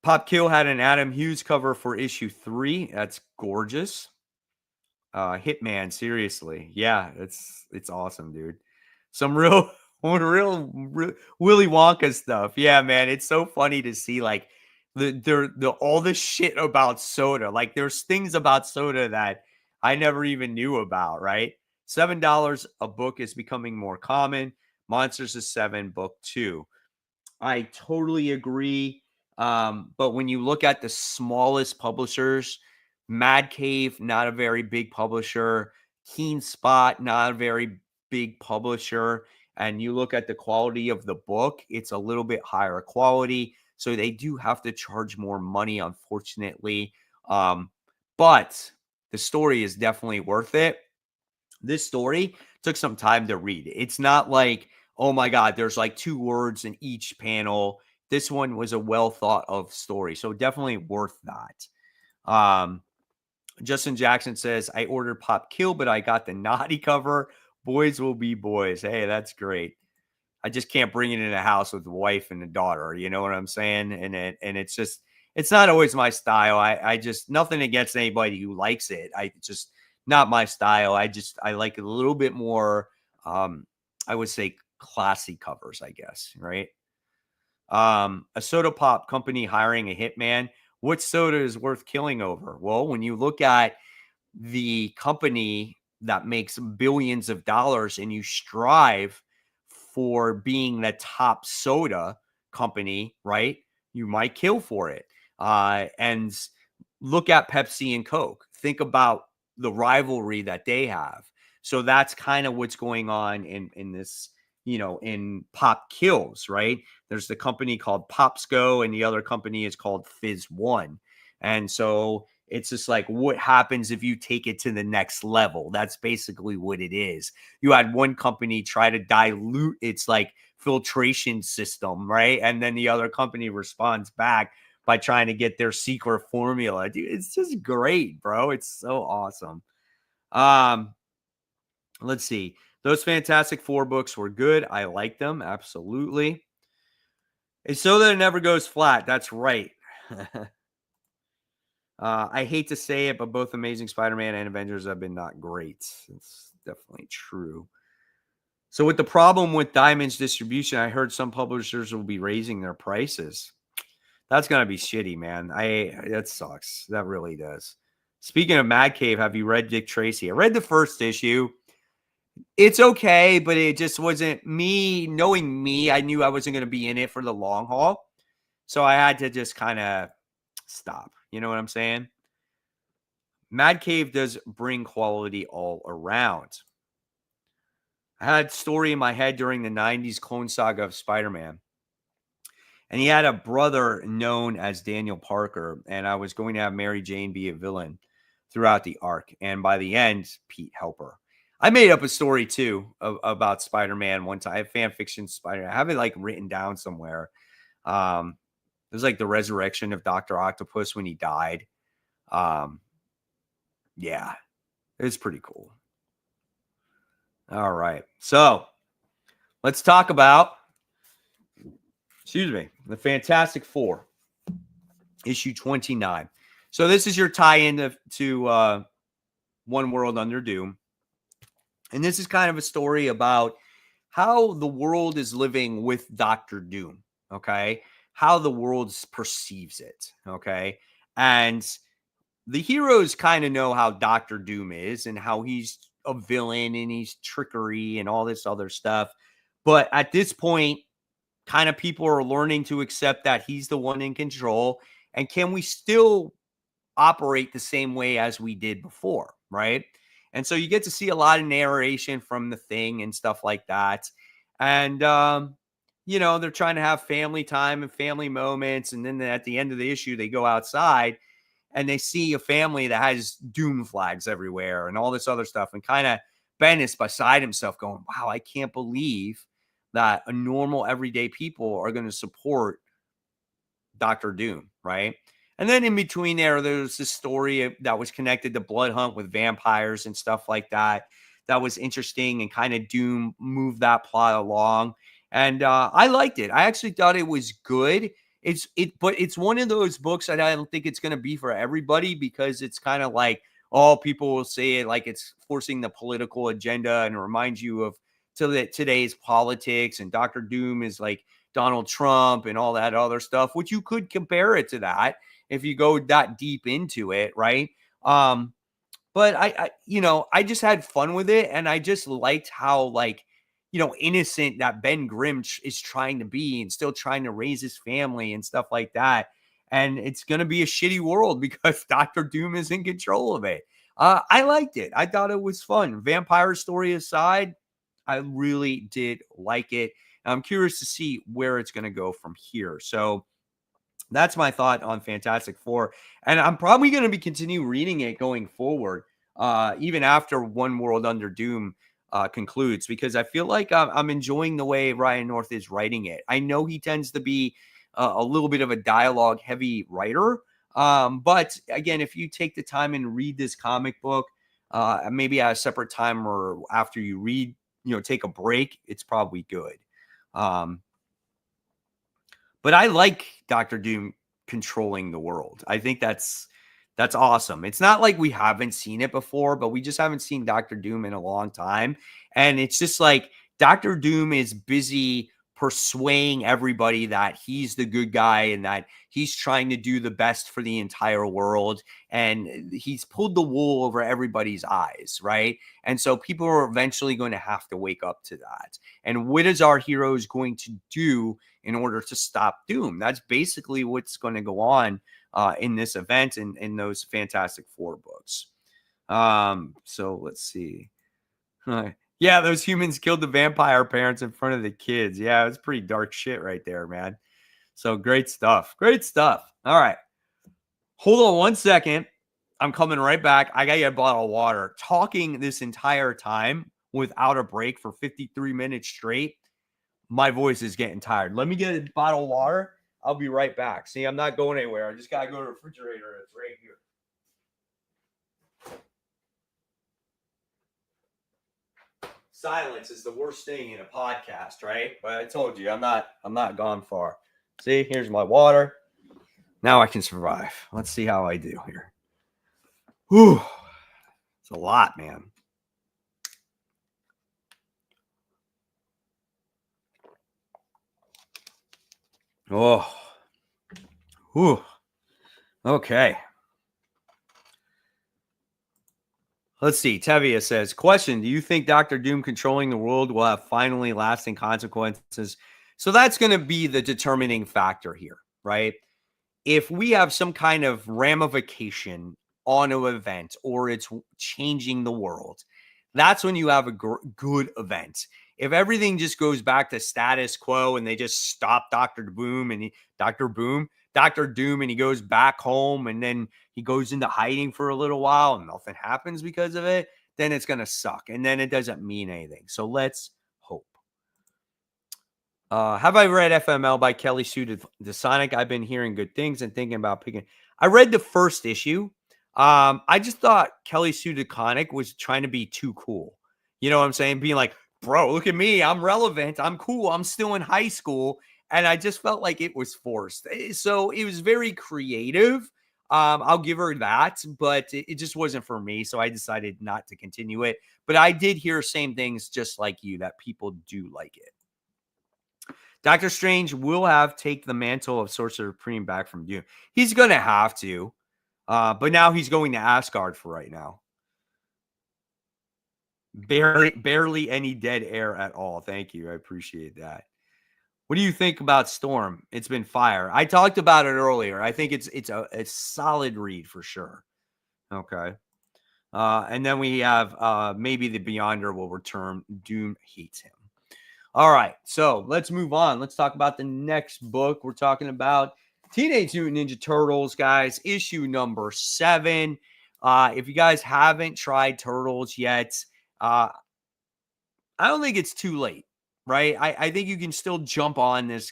S1: Pop Kill had an Adam Hughes cover for issue 3. That's gorgeous. Hitman, seriously. Yeah, it's awesome, dude. Some real Willy Wonka stuff. Yeah, man, it's so funny to see like the all this shit about soda. Like there's things about soda that I never even knew about, right? $7 a book is becoming more common. Monsters is 7, book 2. I totally agree. But when you look at the smallest publishers, Mad Cave, not a very big publisher. Keen Spot, not a very big publisher. And you look at the quality of the book, it's a little bit higher quality. So they do have to charge more money, unfortunately. But the story is definitely worth it. This story took some time to read. It's not like, oh my God, there's like 2 words in each panel. This one was a well thought of story. So definitely worth that. Justin Jackson says, I ordered Pop Kill, but I got the naughty cover. Boys will be boys. Hey, that's great. I just can't bring it in a house with the wife and the daughter. You know what I'm saying? And it's just, it's not always my style. I just, nothing against anybody who likes it. I just, not my style. I like a little bit more, I would say classy covers, I guess. Right. A soda pop company hiring a hitman. What soda is worth killing over? Well, when you look at the company that makes billions of dollars and you strive for being the top soda company, right? You might kill for it. And look at Pepsi and Coke. Think about the rivalry that they have. So that's kind of what's going on in this, in Pop Kills, right? There's the company called Popsco and the other company is called Fizz One. And so it's just like, what happens if you take it to the next level? That's basically what it is. You had one company try to dilute its like filtration system, right? And then the other company responds back by trying to get their secret formula. Dude, it's just great, bro. It's so awesome. Let's see. Those Fantastic Four books were good. I like them. Absolutely. It's so that it never goes flat. That's right. I hate to say it, but both Amazing Spider-Man and Avengers have been not great. It's definitely true. So with the problem with Diamond's distribution, I heard some publishers will be raising their prices. That's going to be shitty, man. That sucks. That really does. Speaking of Mad Cave, have you read Dick Tracy? I read the first issue. It's okay, but it just wasn't me. Knowing me, I knew I wasn't going to be in it for the long haul. So I had to just kind of stop. You know what I'm saying? Mad Cave does bring quality all around. I had a story in my head during the 90s Clone Saga of Spider-Man. And he had a brother known as Daniel Parker. And I was going to have Mary Jane be a villain throughout the arc. And by the end, Pete Helper. I made up a story too about Spider-Man one time. I have fan fiction Spider. I have it like written down somewhere. It was like the resurrection of Doctor Octopus when he died. Um, yeah, it was pretty cool. All right, so let's talk about, excuse me, the Fantastic Four, issue 29. So this is your tie-in to One World Under Doom. And this is kind of a story about how the world is living with Doctor Doom, okay? How the world perceives it, okay? And the heroes kind of know how Doctor Doom is and how he's a villain and he's trickery and all this other stuff. But at this point, kind of people are learning to accept that he's the one in control. And can we still operate the same way as we did before, right? And so you get to see a lot of narration from the Thing and stuff like that. And they're trying to have family time and family moments. And then at the end of the issue, they go outside and they see a family that has doom flags everywhere and all this other stuff. And kind of Ben is beside himself going, wow, I can't believe that a normal everyday people are going to support Doctor Doom, right? And then in between there's this story that was connected to Blood Hunt with vampires and stuff like that. That was interesting and kind of Doom moved that plot along. And I liked it. I actually thought it was good. But it's one of those books that I don't think it's going to be for everybody because it's kind of like, oh, people will say it like it's forcing the political agenda and it reminds you of today's politics. And Doctor Doom is like Donald Trump and all that other stuff, which you could compare it to that if you go that deep into it, right? But I just had fun with it, and I just liked how innocent that Ben Grimm is trying to be, and still trying to raise his family and stuff like that. And it's gonna be a shitty world because Doctor Doom is in control of it. I liked it. I thought it was fun. Vampire story aside, I really did like it. I'm curious to see where it's going to go from here. So that's my thought on Fantastic Four. And I'm probably going to be continue reading it going forward, even after One World Under Doom concludes, because I feel like I'm enjoying the way Ryan North is writing it. I know he tends to be a little bit of a dialogue heavy writer. But again, if you take the time and read this comic book, maybe at a separate time or after you read, take a break, it's probably good. But I like Doctor Doom controlling the world. I think that's awesome. It's not like we haven't seen it before, but we just haven't seen Doctor Doom in a long time. And it's just like Doctor Doom is busy persuading everybody that he's the good guy and that he's trying to do the best for the entire world. And he's pulled the wool over everybody's eyes, right? And so people are eventually going to have to wake up to that. And what is our heroes going to do in order to stop Doom? That's basically what's going to go on in this event and in those Fantastic Four books. So let's see. Yeah, those humans killed the vampire parents in front of the kids. Yeah, it's pretty dark shit right there, man. So great stuff. Great stuff. All right. Hold on one second. I'm coming right back. I got to get a bottle of water. Talking this entire time without a break for 53 minutes straight, my voice is getting tired. Let me get a bottle of water. I'll be right back. See, I'm not going anywhere. I just got to go to the refrigerator. It's right here. Silence is the worst thing in a podcast, right? But I told you, I'm not gone far. See, here's my water. Now I can survive. Let's see how I do here. Whew. It's a lot, man. Oh. Whew. Okay. Let's see. Tevia says, question, do you think Doctor Doom controlling the world will have finally lasting consequences? So that's going to be the determining factor here, right? If we have some kind of ramification on an event or it's changing the world, that's when you have a good event. If everything just goes back to status quo and they just stop Doctor Doom and Doctor Doom, and he goes back home and then he goes into hiding for a little while and nothing happens because of it, then it's going to suck. And then it doesn't mean anything. So let's hope. Have I read FML by Kelly Sue DeSonic? I've been hearing good things and thinking about picking. I read the first issue. I just thought Kelly Sue DeSonic was trying to be too cool. You know what I'm saying? Being like, bro, look at me. I'm relevant. I'm cool. I'm still in high school. And I just felt like it was forced. So it was very creative. I'll give her that, but it just wasn't for me. So I decided not to continue it. But I did hear same things just like you, that people do like it. Doctor Strange will have take the mantle of Sorcerer Supreme back from Doom. He's going to have to. But now he's going to Asgard for right now. Barely any dead air at all. Thank you. I appreciate that. What do you think about Storm? It's been fire. I talked about it earlier. I think it's a solid read for sure. Okay. And then we have maybe the Beyonder will return. Doom hates him. All right. So let's move on. Let's talk about the next book. We're talking about Teenage Mutant Ninja Turtles, guys. Issue number 7. If you guys haven't tried Turtles yet, I don't think it's too late. Right, I think you can still jump on this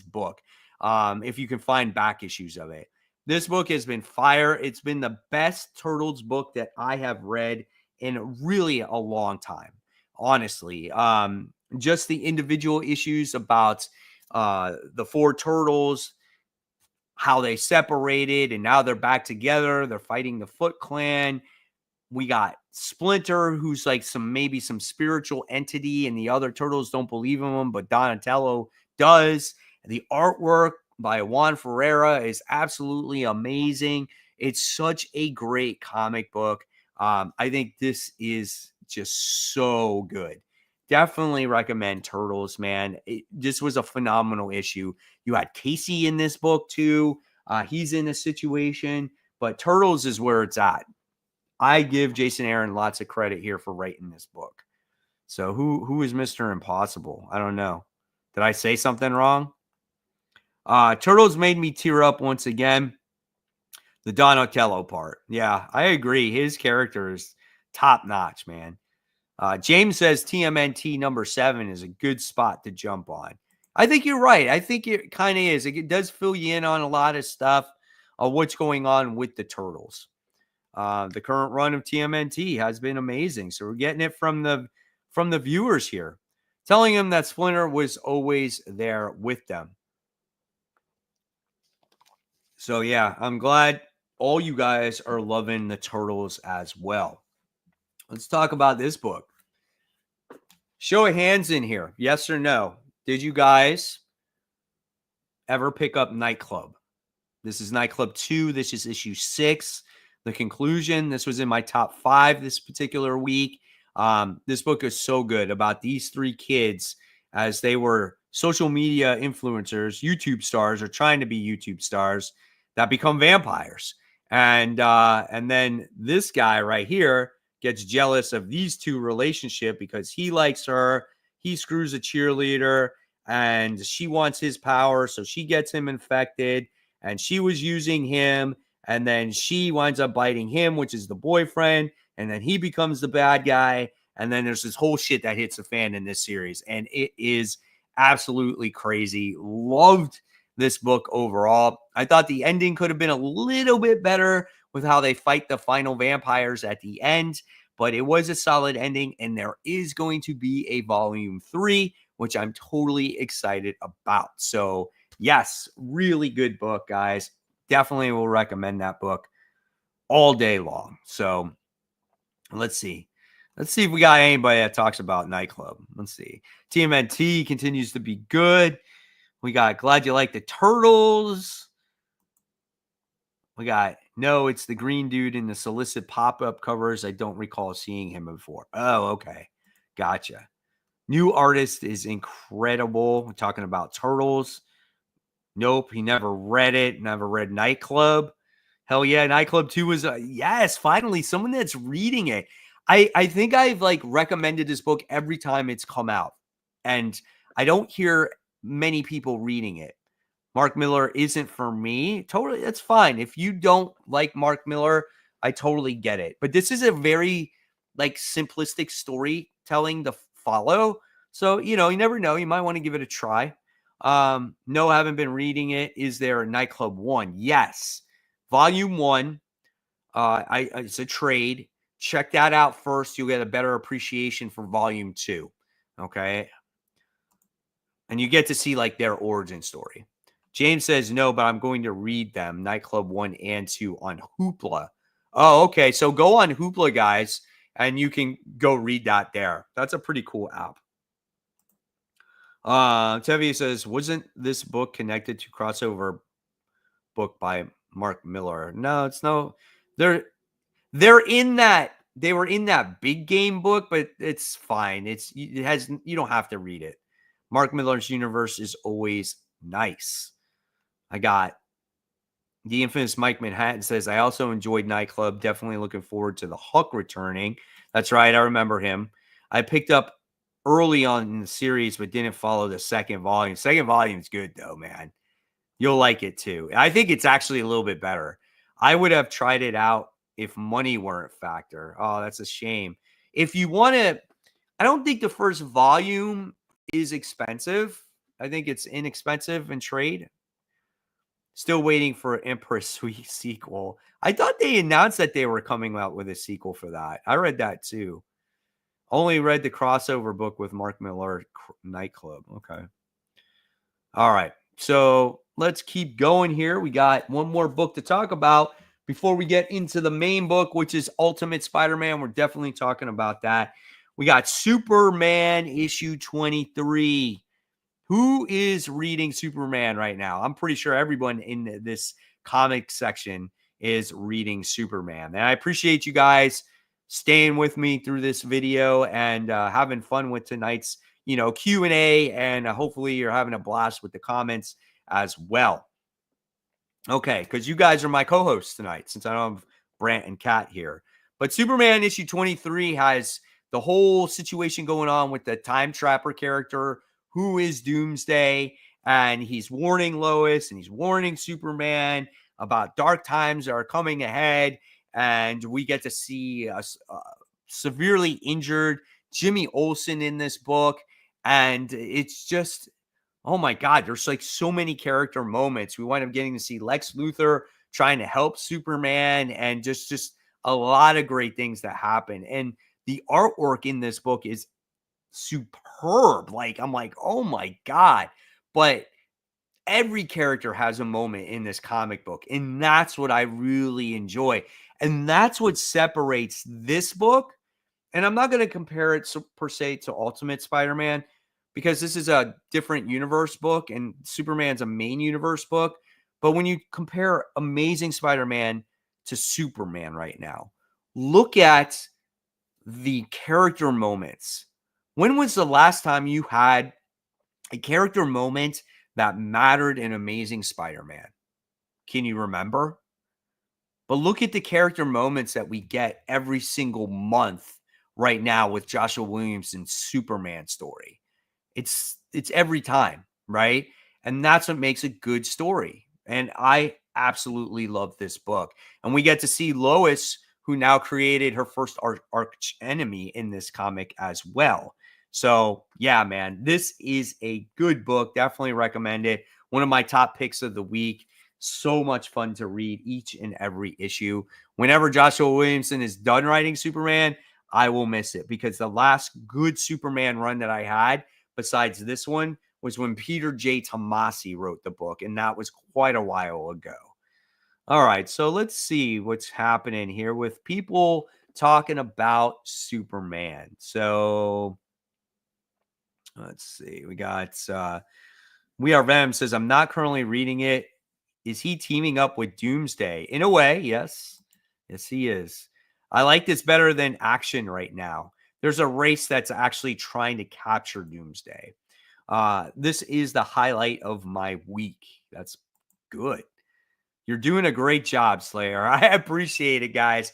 S1: book if you can find back issues of it. This book has been fire. It's been the best Turtles book that I have read in really a long time, honestly. Just the individual issues about the 4 Turtles, how they separated, and now they're back together. They're fighting the Foot Clan. We got Splinter, who's like maybe some spiritual entity, and the other Turtles don't believe in him, but Donatello does. The artwork by Juan Ferreira is absolutely amazing. It's such a great comic book. I think this is just so good. Definitely recommend Turtles, man. This was a phenomenal issue. You had Casey in this book too. He's in a situation, but Turtles is where it's at. I give Jason Aaron lots of credit here for writing this book. So who is Mr. Impossible? I don't know. Did I say something wrong? Turtles made me tear up once again. The Donatello part. Yeah, I agree. His character is top notch, man. James says TMNT number 7 is a good spot to jump on. I think you're right. I think it kind of is. It does fill you in on a lot of stuff of what's going on with the Turtles. The current run of TMNT has been amazing. So we're getting it from the viewers here, telling them that Splinter was always there with them. So yeah, I'm glad all you guys are loving the Turtles as well. Let's talk about this book. Show of hands in here. Yes or no? Did you guys ever pick up Nightclub? This is Nightclub 2. This is issue 6. The conclusion. This was in my top 5 this particular week. This book is so good about these 3 kids as they were social media influencers, YouTube stars, or trying to be YouTube stars that become vampires. And then this guy right here gets jealous of these 2 relationship because he likes her. He screws a cheerleader and she wants his power. So she gets him infected and she was using him. And then she winds up biting him, which is the boyfriend. And then he becomes the bad guy. And then there's this whole shit that hits the fan in this series. And it is absolutely crazy. Loved this book overall. I thought the ending could have been a little bit better with how they fight the final vampires at the end. But it was a solid ending. And there is going to be a volume 3, which I'm totally excited about. So, yes, really good book, guys. Definitely will recommend that book all day long. So let's see. Let's see if we got anybody that talks about Nightclub. Let's see. TMNT continues to be good. We got Glad You Like the Turtles. We got No, it's the green dude in the solicit pop-up covers. I don't recall seeing him before. Oh, okay. Gotcha. New artist is incredible. We're talking about Turtles. Nope, he never read it. Never read Nightclub. Hell yeah, Nightclub 2 was yes, finally someone that's reading it. I think I've like recommended this book every time it's come out, and I don't hear many people reading it. Mark Miller isn't for me. Totally, that's fine. If you don't like Mark Miller, I totally get it. But this is a very like simplistic storytelling to follow. So, you never know. You might want to give it a try. No, I haven't been reading it. Is there a Nightclub 1? Yes. Volume 1. It's a trade. Check that out first. You'll get a better appreciation for volume 2. Okay. And you get to see like their origin story. James says no, but I'm going to read them. Nightclub 1 and 2 on Hoopla. Oh, okay. So go on Hoopla, guys, and you can go read that there. That's a pretty cool app. Tevi says, wasn't this book connected to crossover book by Mark Miller? No, it's no. They're in that. They were in that big game book, but it's fine. You don't have to read it. Mark Miller's universe is always nice. I got the infamous Mike Manhattan says, I also enjoyed Nightclub. Definitely looking forward to the Huck returning. That's right. I remember him. I picked up early on in the series, but didn't follow the second volume. Second volume is good, though, man. You'll like it, too. I think it's actually a little bit better. I would have tried it out if money weren't a factor. Oh, that's a shame. If you want to, I don't think the first volume is expensive. I think it's inexpensive in trade. Still waiting for Empress Suite sequel. I thought they announced that they were coming out with a sequel for that. I read that too. Only read the crossover book with Mark Miller, Nightclub. Okay. All right. So let's keep going here. We got one more book to talk about before we get into the main book, which is Ultimate Spider-Man. We're definitely talking about that. We got Superman issue 23. Who is reading Superman right now? I'm pretty sure everyone in this comic section is reading Superman. And I appreciate you guys staying with me through this video and having fun with tonight's, Q&A. And hopefully you're having a blast with the comments as well. Okay, because you guys are my co-hosts tonight since I don't have Brant and Kat here. But Superman issue 23 has the whole situation going on with the Time Trapper character, who is Doomsday, and he's warning Lois and he's warning Superman about dark times are coming ahead, and we get to see a severely injured Jimmy Olsen in this book, and it's just, oh my God, there's like so many character moments. We wind up getting to see Lex Luthor trying to help Superman, and just a lot of great things that happen. And the artwork in this book is superb. Like, I'm like, oh my God. But every character has a moment in this comic book, and that's what I really enjoy. And that's what separates this book. And I'm not going to compare it per se to Ultimate Spider-Man, because this is a different universe book and Superman's a main universe book. But when you compare Amazing Spider-Man to Superman right now, look at the character moments. When was the last time you had a character moment that mattered in Amazing Spider-Man? Can you remember? But look at the character moments that we get every single month right now with Joshua Williamson's Superman story. It's every time, right? And that's what makes a good story. And I absolutely love this book. And we get to see Lois, who now created her first arch enemy in this comic as well. So, yeah, man, this is a good book. Definitely recommend it. One of my top picks of the week. So much fun to read each and every issue. Whenever Joshua Williamson is done writing Superman, I will miss it, because the last good Superman run that I had, besides this one, was when Peter J. Tomasi wrote the book, and that was quite a while ago. All right, so let's see what's happening here with people talking about Superman. So let's see. We got We Are Venom says, I'm not currently reading it. Is he teaming up with Doomsday? In a way, yes. Yes, he is. I like this better than Action right now. There's a race that's actually trying to capture Doomsday. This is the highlight of my week. That's good. You're doing a great job, Slayer. I appreciate it, guys.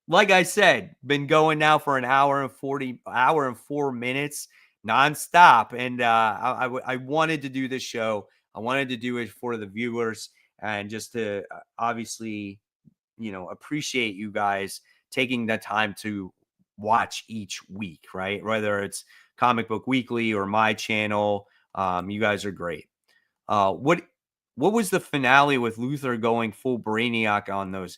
S1: Like I said, been going now for an hour and 4 minutes nonstop. And I wanted to do this show. I wanted to do it for the viewers and just to obviously, appreciate you guys taking the time to watch each week, right? Whether it's Comic Book Weekly or my channel. You guys are great. What was the finale with Luthor going full Brainiac on those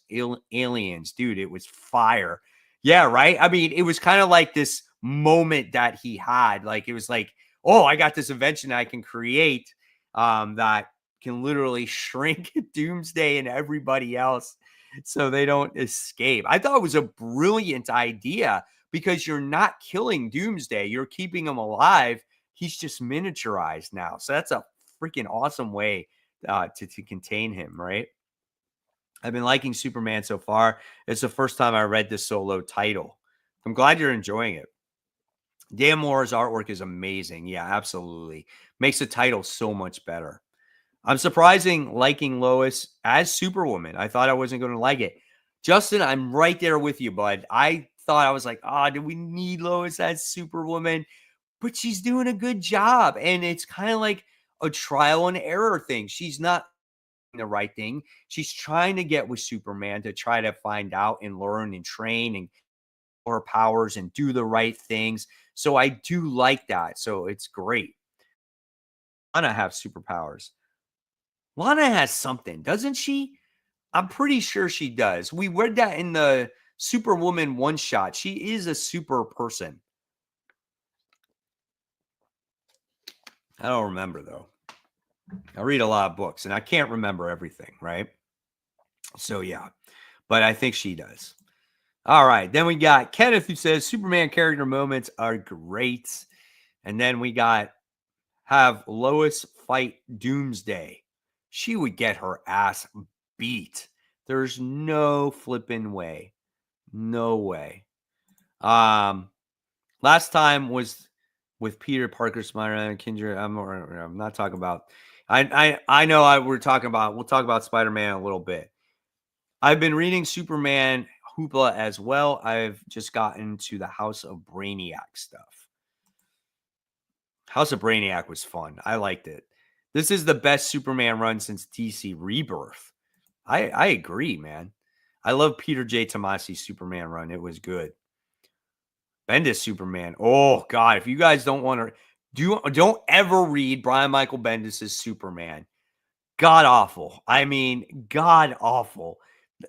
S1: aliens? Dude, it was fire. Yeah, right? I mean, it was kind of like this moment that he had. Like, it was like, oh, I got this invention I can create that can literally shrink Doomsday and everybody else so they don't escape. I thought it was a brilliant idea because you're not killing Doomsday. You're keeping him alive. He's just miniaturized now. So that's a freaking awesome way to contain him, right? I've been liking Superman so far. It's the first time I read this solo title. I'm glad you're enjoying it. Dan Moore's artwork is amazing. Yeah, absolutely. Makes the title so much better. I'm surprising liking Lois as Superwoman. I thought I wasn't going to like it. Justin, I'm right there with you, bud. I thought I was like, do we need Lois as Superwoman? But she's doing a good job. And it's kind of like a trial and error thing. She's not the right thing. She's trying to get with Superman to try to find out and learn and train and her powers and do the right things. So I do like that. So it's great. Lana have superpowers. Lana has something, doesn't she? I'm pretty sure she does. We read that in the Superwoman one shot. She is a super person. I don't remember, though. I read a lot of books and I can't remember everything, right? So, yeah, but I think she does. All right. Then we got Kenneth, who says Superman character moments are great. And then we got have Lois fight Doomsday. She would get her ass beat. There's no flipping way. No way. Last time was with Peter Parker, Spider-Man, and Kindred. I'm not talking about. I know we're talking about. We'll talk about Spider-Man a little bit. I've been reading Superman Hoopla as well. I've just gotten to the House of Brainiac stuff. House of Brainiac was fun. I liked it. This is the best Superman run since DC Rebirth. I agree, man. I love Peter J. Tomasi's Superman run. It was good. Bendis Superman. Oh God, if you guys don't want to don't ever read Brian Michael Bendis' Superman. God awful. I mean, god awful.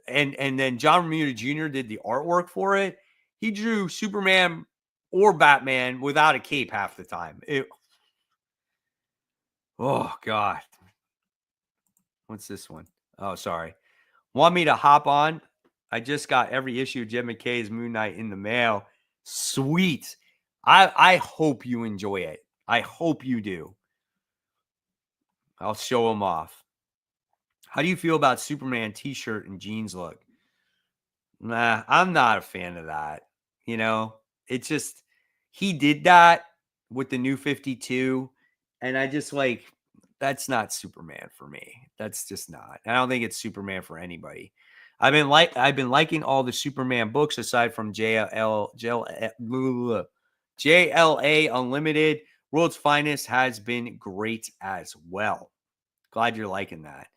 S1: And then John Romita Jr. did the artwork for it. He drew Superman or Batman without a cape half the time. Oh God. What's this one? Oh, sorry. Want me to hop on? I just got every issue of Jed McKay's Moon Knight in the mail. Sweet. I hope you enjoy it. I hope you do. I'll show them off. How do you feel about Superman t-shirt and jeans look? Nah, I'm not a fan of that. You know, it's just he did that with the new 52, and I just like that's not Superman for me. That's just not. I don't think it's Superman for anybody. I've been liking all the Superman books aside from JLA Unlimited. World's Finest has been great as well. Glad you're liking that.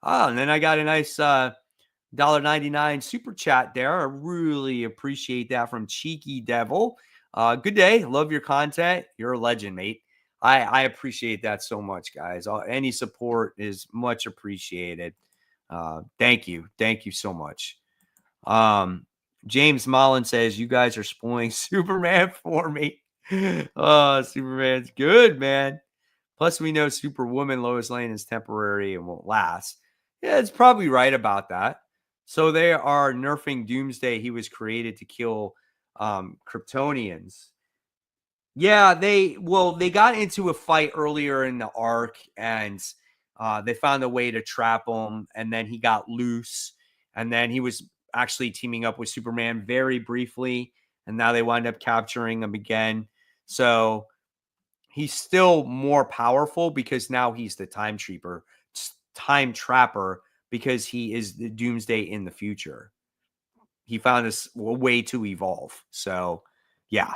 S1: Oh, and then I got a nice $1.99 super chat there. I really appreciate that from Cheeky Devil. Good day. Love your content. You're a legend, mate. I appreciate that so much, guys. Any support is much appreciated. Thank you. Thank you so much. James Mullen says, you guys are spoiling Superman for me. Oh, Superman's good, man. Plus, we know Superwoman Lois Lane is temporary and won't last. Yeah, it's probably right about that. So they are nerfing Doomsday. He was created to kill Kryptonians. Yeah, they got into a fight earlier in the arc, and they found a way to trap him, and then he got loose, and then he was actually teaming up with Superman very briefly, and now they wind up capturing him again. So he's still more powerful because now he's the time trapper because he is the Doomsday in the future. He found a way to evolve. So yeah,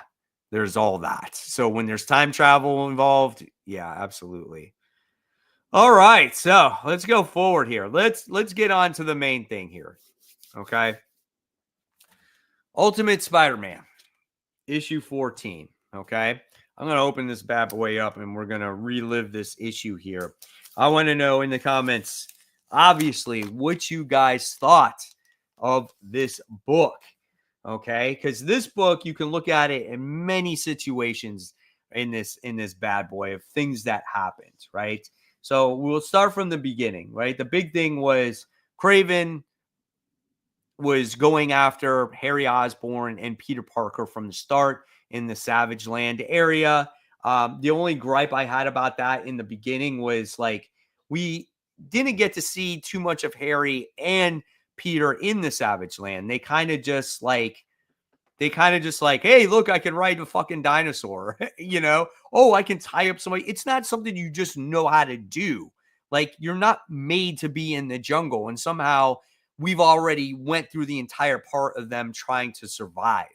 S1: there's all that. So when there's time travel involved, yeah, absolutely. All right, so let's go forward here. Let's get on to the main thing here. Okay. Ultimate Spider-Man. issue 14. Okay. I'm going to open this bad boy up and we're going to relive this issue here. I want to know in the comments, obviously, what you guys thought of this book. Okay. Because this book, you can look at it in many situations in this bad boy of things that happened. Right. So we'll start from the beginning. Right. The big thing was Kraven was going after Harry Osborn and Peter Parker from the start in the Savage Land area. The only gripe I had about that in the beginning was like we didn't get to see too much of Harry and Peter in the Savage Land. They kind of just like, hey, look, I can ride a fucking dinosaur, Oh, I can tie up somebody. It's not something you just know how to do. Like, you're not made to be in the jungle. And somehow we've already went through the entire part of them trying to survive,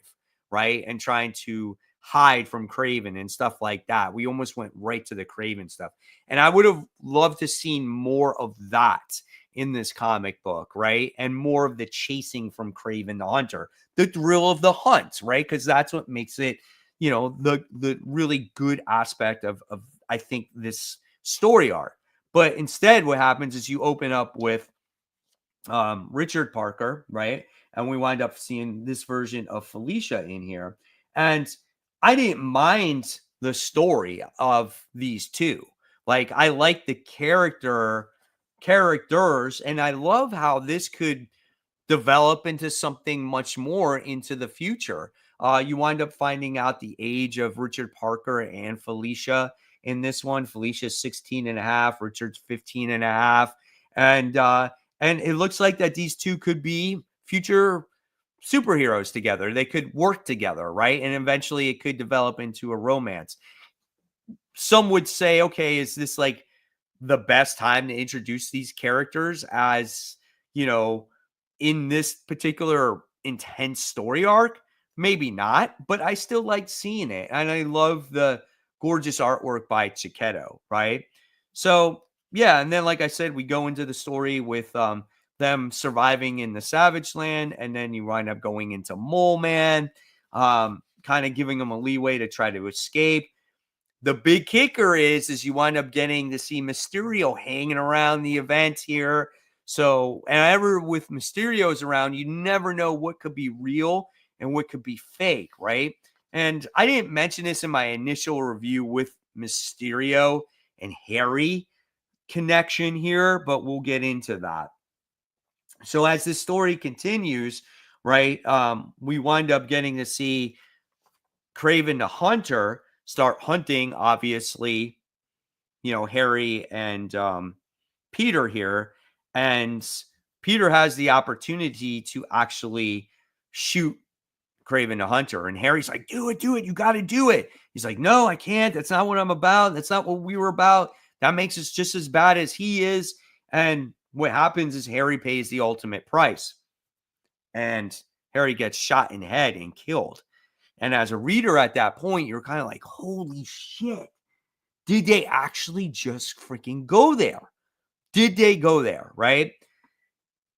S1: right? And trying to hide from Kraven and stuff like that. We almost went right to the Kraven stuff. And I would have loved to seen more of that in this comic book, right? And more of the chasing from Kraven the Hunter, the thrill of the hunt, right? Because that's what makes it, the really good aspect of I think this story arc. But instead, what happens is you open up with Richard Parker, right? And we wind up seeing this version of Felicia in here. And I didn't mind the story of these two. Like, I like the characters, and I love how this could develop into something much more into the future. You wind up finding out the age of Richard Parker and Felicia in this one. Felicia's 16 and a half, Richard's 15 and a half. And it looks like that these two could be future superheroes together. They could work together, right? And eventually it could develop into a romance. Some would say, okay, is this like the best time to introduce these characters as, in this particular intense story arc? Maybe not, but I still like seeing it. And I love the gorgeous artwork by Chiquetto, right? So, yeah. And then, like I said, we go into the story with them surviving in the Savage Land. And then you wind up going into Mole Man, kind of giving them a leeway to try to escape. The big kicker is you wind up getting to see Mysterio hanging around the event here. So, and ever with Mysterio's around, you never know what could be real and what could be fake, right? And I didn't mention this in my initial review with Mysterio and Harry connection here, but we'll get into that. So as this story continues, right, we wind up getting to see Kraven the Hunter start hunting, obviously, Harry and Peter here. And Peter has the opportunity to actually shoot Kraven the Hunter. And Harry's like, do it. You got to do it. He's like, no, I can't. That's not what I'm about. That's not what we were about. That makes us just as bad as he is. And what happens is Harry pays the ultimate price. And Harry gets shot in the head and killed. And as a reader at that point, you're kind of like, holy shit. Did they actually just freaking go there? Did they go there, right?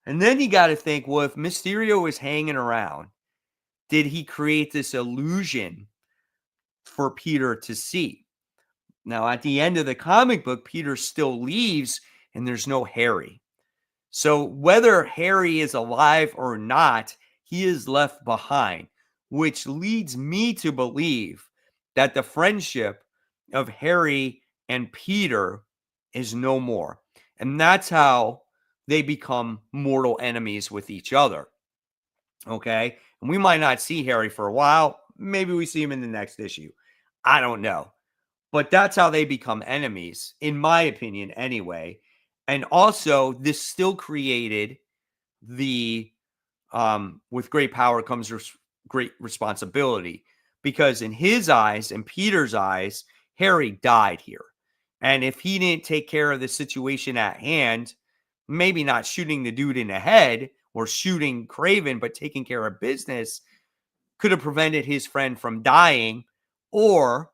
S1: And then you got to think, well, if Mysterio is hanging around, did he create this illusion for Peter to see? Now, at the end of the comic book, Peter still leaves and there's no Harry. So whether Harry is alive or not, he is left behind, which leads me to believe that the friendship of Harry and Peter is no more. And that's how they become mortal enemies with each other. Okay? And we might not see Harry for a while. Maybe we see him in the next issue. I don't know. But that's how they become enemies, in my opinion, anyway. And also, this still created the with great power comes great responsibility, because in his eyes and Peter's eyes, Harry died here. And if he didn't take care of the situation at hand, maybe not shooting the dude in the head or shooting Kraven, but taking care of business, could have prevented his friend from dying or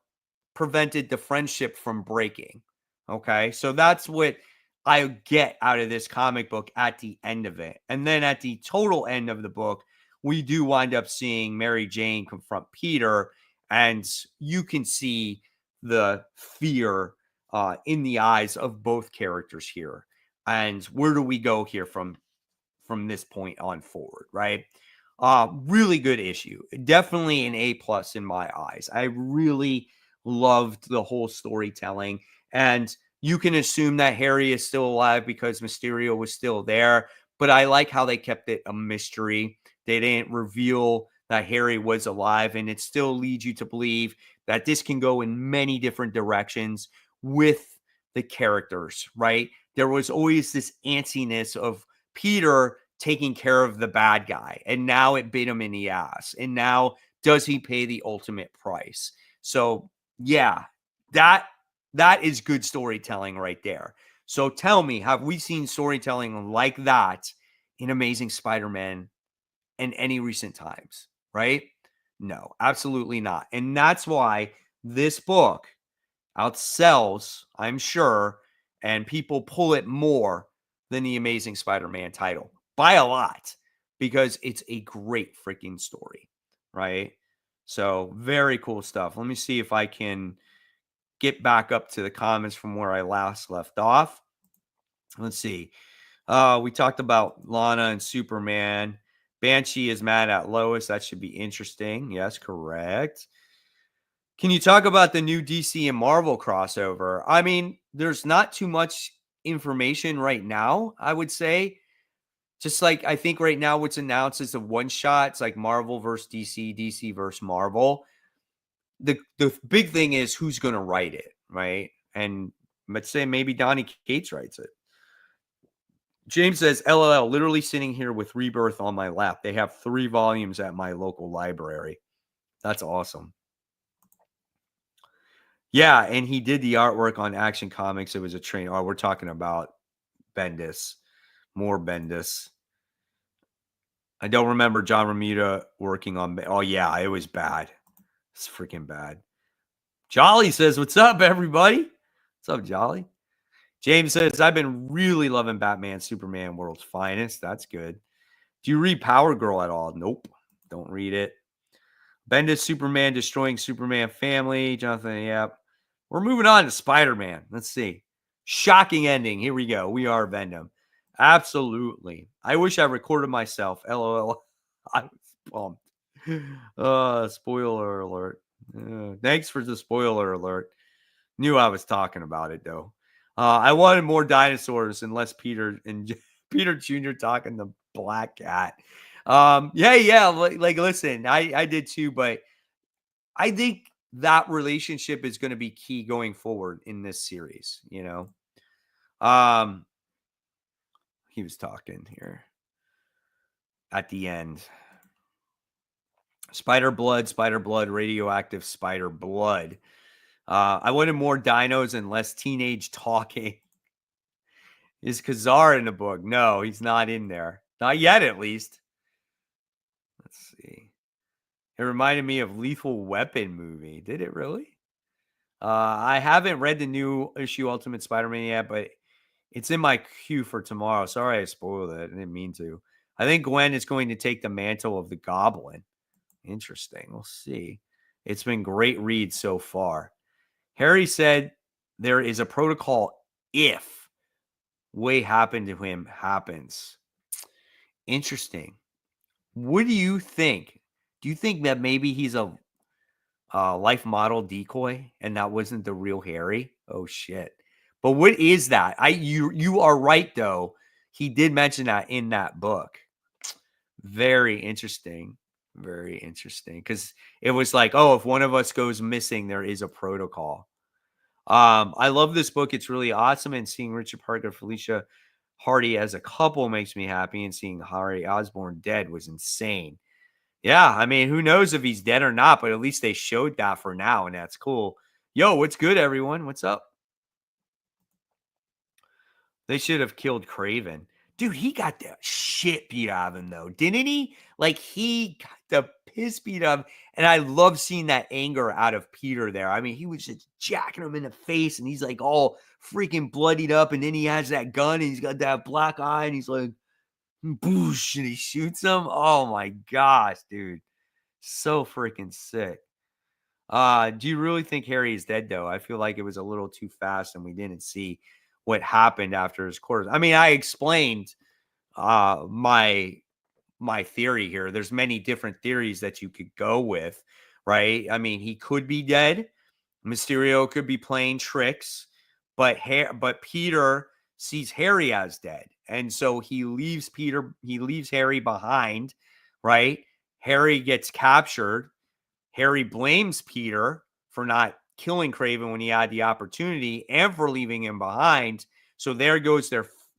S1: prevented the friendship from breaking. Okay. So that's what I get out of this comic book at the end of it. And then at the total end of the book, we do wind up seeing Mary Jane confront Peter, and you can see the fear in the eyes of both characters here. And where do we go here from this point on forward, right? Really good issue. Definitely an A+ in my eyes. I really loved the whole storytelling. And you can assume that Harry is still alive because Mysterio was still there. But I like how they kept it a mystery. They didn't reveal that Harry was alive, and it still leads you to believe that this can go in many different directions with the characters, right? There was always this antsiness of Peter taking care of the bad guy, and now it bit him in the ass. And now, does he pay the ultimate price? So, yeah, that is good storytelling right there. So tell me, have we seen storytelling like that in Amazing Spider-Man in any recent times, right? No, absolutely not. And that's why this book outsells, I'm sure, and people pull it more than the Amazing Spider-Man title by a lot, because it's a great freaking story, right? So very cool stuff. Let me see if I can get back up to the comments from where I last left off. Let's see. We talked about Lana and Superman. Banshee is mad at Lois. That should be interesting. Yes, correct. Can you talk about the new DC and Marvel crossover? I mean, there's not too much information right now, I would say. Just like I think right now what's announced is a one shot. It's like Marvel versus DC, DC versus Marvel. The big thing is who's going to write it, right? And let's say maybe Donny Cates writes it. James says, LOL, literally sitting here with Rebirth on my lap. They have 3 volumes at my local library. That's awesome. Yeah, and he did the artwork on Action Comics. It was a train. Oh, we're talking about Bendis. More Bendis. I don't remember John Romita working on. Oh, yeah, it was bad. It's freaking bad. Jolly says, what's up, everybody? What's up, Jolly? James says, I've been really loving Batman, Superman, World's Finest. That's good. Do you read Power Girl at all? Nope. Don't read it. Bendis, Superman, destroying Superman family. Jonathan, yep. We're moving on to Spider-Man. Let's see. Shocking ending. Here we go. We are Venom. Absolutely. I wish I recorded myself. LOL. I was pumped. Spoiler alert. Thanks for the spoiler alert. Knew I was talking about it, though. I wanted more dinosaurs and less Peter and Peter Jr. talking to Black Cat. Yeah. Like, listen, I did too, but I think that relationship is going to be key going forward in this series, you know. He was talking here at the end. Spider blood, radioactive spider blood. I wanted more dinos and less teenage talking. Is Kazar in the book? No, he's not in there. Not yet, at least. Let's see. It reminded me of Lethal Weapon movie. Did it really? I haven't read the new issue Ultimate Spider-Man yet, but it's in my queue for tomorrow. Sorry I spoiled it. I didn't mean to. I think Gwen is going to take the mantle of the Goblin. Interesting. We'll see. It's been great read so far. Harry said there is a protocol if what happened to him happens. Interesting. What do you think? Do you think that maybe he's a life model decoy and that wasn't the real Harry? Oh shit. But what is that? You are right though. He did mention that in that book. Very interesting. Very interesting. Because it was like, oh, if one of us goes missing, there is a protocol. I love this book. It's really awesome. And seeing Richard Parker, Felicia Hardy as a couple makes me happy. And seeing Harry Osborn dead was insane. Yeah, I mean, who knows if he's dead or not, but at least they showed that for now, and that's cool. Yo, what's good, everyone? What's up? They should have killed Craven. Dude, he got the shit beat out of him, though, didn't he? Like, he got the piss beat out of him, and I love seeing that anger out of Peter there. I mean, he was just jacking him in the face, and he's, like, all freaking bloodied up, and then he has that gun, and he's got that black eye, and he's like, Boosh, and he shoots him. Oh my gosh, dude. So freaking sick. Do you really think Harry is dead though? I feel like it was a little too fast and we didn't see what happened after his quarters. I mean, I explained my theory here. There's many different theories that you could go with, right? I mean, he could be dead. Mysterio could be playing tricks, but Peter sees Harry as dead. And so he leaves Harry behind, right? Harry gets captured. Harry blames Peter for not killing Craven when he had the opportunity and for leaving him behind. So there goes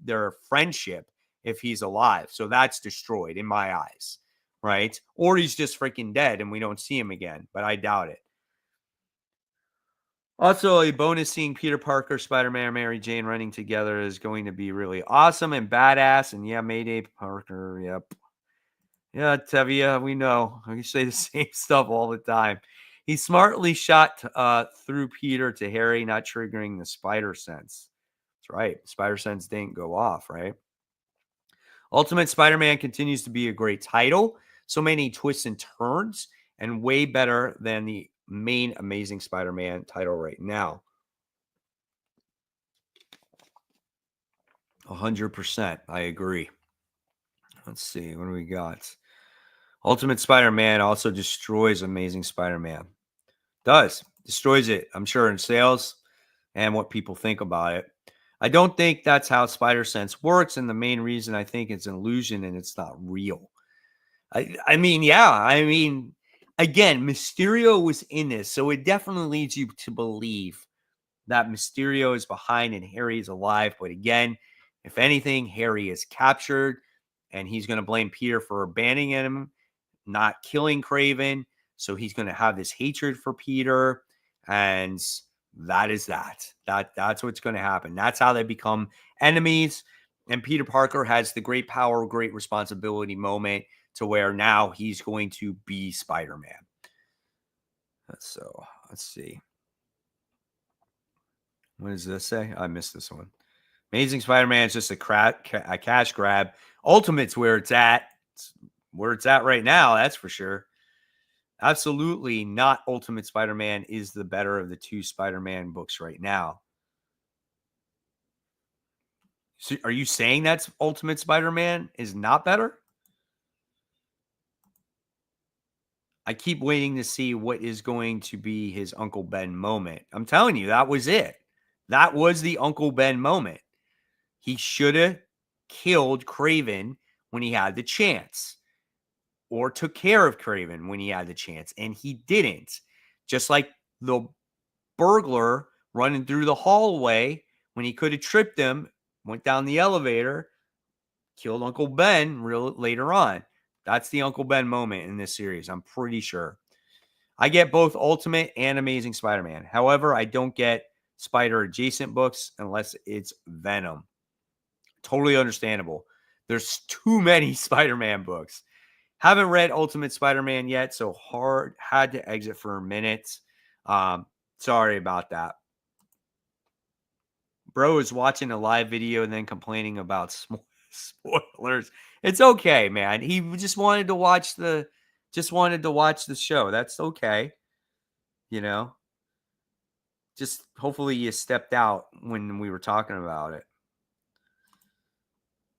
S1: their friendship if he's alive. So that's destroyed in my eyes, right? Or he's just freaking dead and we don't see him again, but I doubt it. Also, a bonus seeing Peter Parker, Spider-Man, and Mary Jane running together is going to be really awesome and badass. And yeah, Mayday Parker, yep. Yeah, Tevia, we know. We say the same stuff all the time. He smartly shot through Peter to Harry, not triggering the spider sense. That's right. Spider sense didn't go off, right? Ultimate Spider-Man continues to be a great title. So many twists and turns, and way better than the main Amazing Spider-Man title right now. 100%. I agree. Let's see. What do we got? Ultimate Spider-Man also destroys Amazing Spider-Man. Does. Destroys it, I'm sure, in sales and what people think about it. I don't think that's how Spider-Sense works, and the main reason I think it's an illusion and it's not real. I mean, yeah. I mean, again, Mysterio was in this, so it definitely leads you to believe that Mysterio is behind and Harry is alive. But again, if anything, Harry is captured, and he's going to blame Peter for abandoning him, not killing Craven. So he's going to have this hatred for Peter, and that is that. That's what's going to happen. That's how they become enemies. And Peter Parker has the great power, great responsibility moment to where now he's going to be Spider-Man. So let's see. What does this say? I missed this one. Amazing Spider-Man is just a cash grab. Ultimate's where it's at. It's where it's at right now, that's for sure. Absolutely not. Ultimate Spider-Man is the better of the two Spider-Man books right now. So are you saying that's Ultimate Spider-Man is not better? I keep waiting to see what is going to be his Uncle Ben moment. I'm telling you, that was it. That was the Uncle Ben moment. He should have killed Craven when he had the chance, or took care of Craven when he had the chance, and he didn't. Just like the burglar running through the hallway when he could have tripped him, went down the elevator, killed Uncle Ben later on. That's the Uncle Ben moment in this series, I'm pretty sure. I get both Ultimate and Amazing Spider-Man. However, I don't get Spider-adjacent books unless it's Venom. Totally understandable. There's too many Spider-Man books. Haven't read Ultimate Spider-Man yet, so had to exit for a minute. Sorry about that. Bro is watching a live video and then complaining about spoilers. It's okay, man. He just wanted to watch the show. That's okay. You know, just hopefully you stepped out when we were talking about it.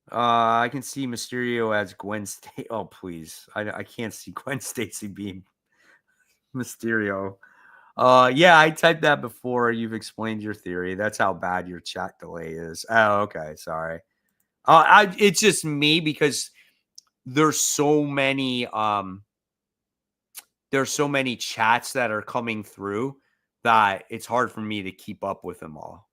S1: I can see Mysterio as Gwen Stacy. Oh, please. I can't see Gwen Stacy being Mysterio. Yeah, I typed that before. You've explained your theory. That's how bad your chat delay is. Oh, okay. Sorry. It's just me because there's so many chats that are coming through that it's hard for me to keep up with them all.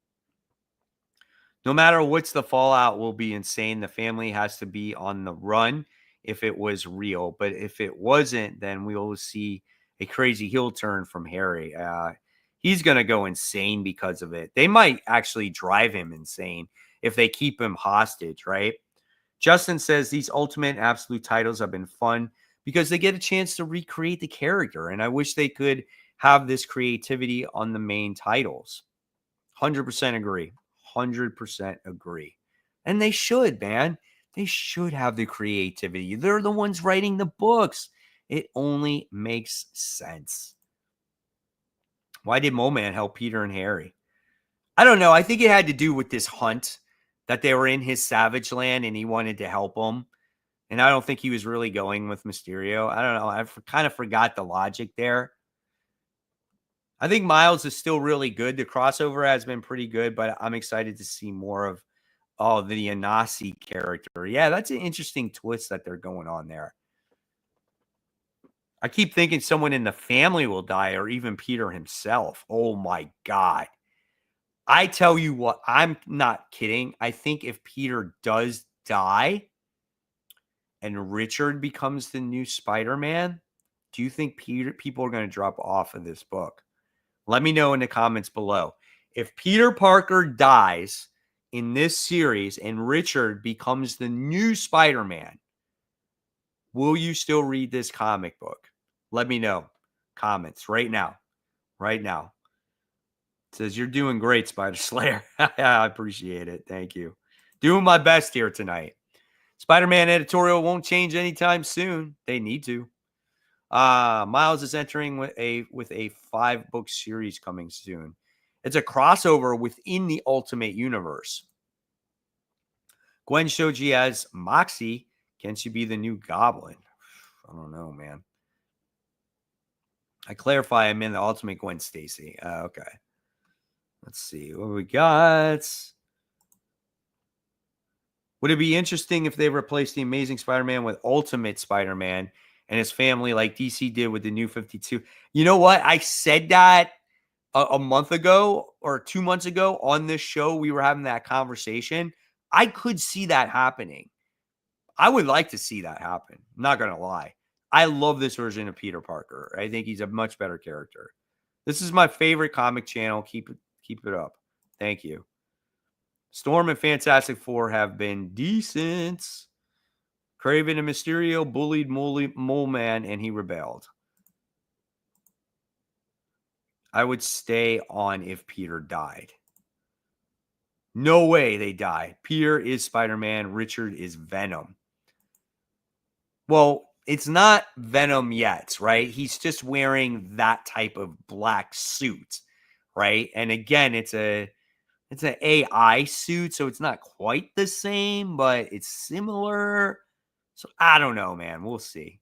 S1: No matter what's the fallout will be insane. The family has to be on the run if it was real. But if it wasn't, then we will see a crazy heel turn from Harry. He's going to go insane because of it. They might actually drive him insane if they keep him hostage, right? Justin says these Ultimate Absolute titles have been fun because they get a chance to recreate the character. And I wish they could have this creativity on the main titles. 100% agree. 100% agree. And they should, man. They should have the creativity. They're the ones writing the books. It only makes sense. Why did Mole Man help Peter and Harry? I don't know. I think it had to do with this hunt that they were in his savage land and he wanted to help them. And I don't think he was really going with Mysterio. I don't know. I kind of forgot the logic there. I think Miles is still really good. The crossover has been pretty good, but I'm excited to see more of the Anasi character. Yeah, that's an interesting twist that they're going on there. I keep thinking someone in the family will die or even Peter himself. Oh my God. I tell you what, I'm not kidding. I think if Peter does die and Richard becomes the new Spider-Man, do you think people are going to drop off of this book? Let me know in the comments below. If Peter Parker dies in this series and Richard becomes the new Spider-Man, will you still read this comic book? Let me know. Comments right now. Right now. It says, you're doing great, Spider Slayer. I appreciate it. Thank you. Doing my best here tonight. Spider-Man editorial won't change anytime soon. They need to. Miles is entering with a 5-book series coming soon. It's a crossover within the Ultimate Universe. Gwen Shoji as Moxie. Can she be the new Goblin? I don't know, man. I clarify I'm in the Ultimate Gwen Stacy. Okay. Let's see what we got. Would it be interesting if they replaced the Amazing Spider-Man with Ultimate Spider-Man and his family like DC did with the New 52? You know what? I said that a month ago or 2 months ago on this show. We were having that conversation. I could see that happening. I would like to see that happen. I'm not going to lie. I love this version of Peter Parker. I think he's a much better character. This is my favorite comic channel. Keep it up. Thank you. Storm and Fantastic Four have been decent. Kraven and Mysterio bullied Mole Man and he rebelled. I would stay on if Peter died. No way they die. Peter is Spider-Man. Richard is Venom. Well, it's not Venom yet, right? He's just wearing that type of black suit, right? And again, it's an AI suit, so it's not quite the same, but it's similar. So I don't know, man. We'll see.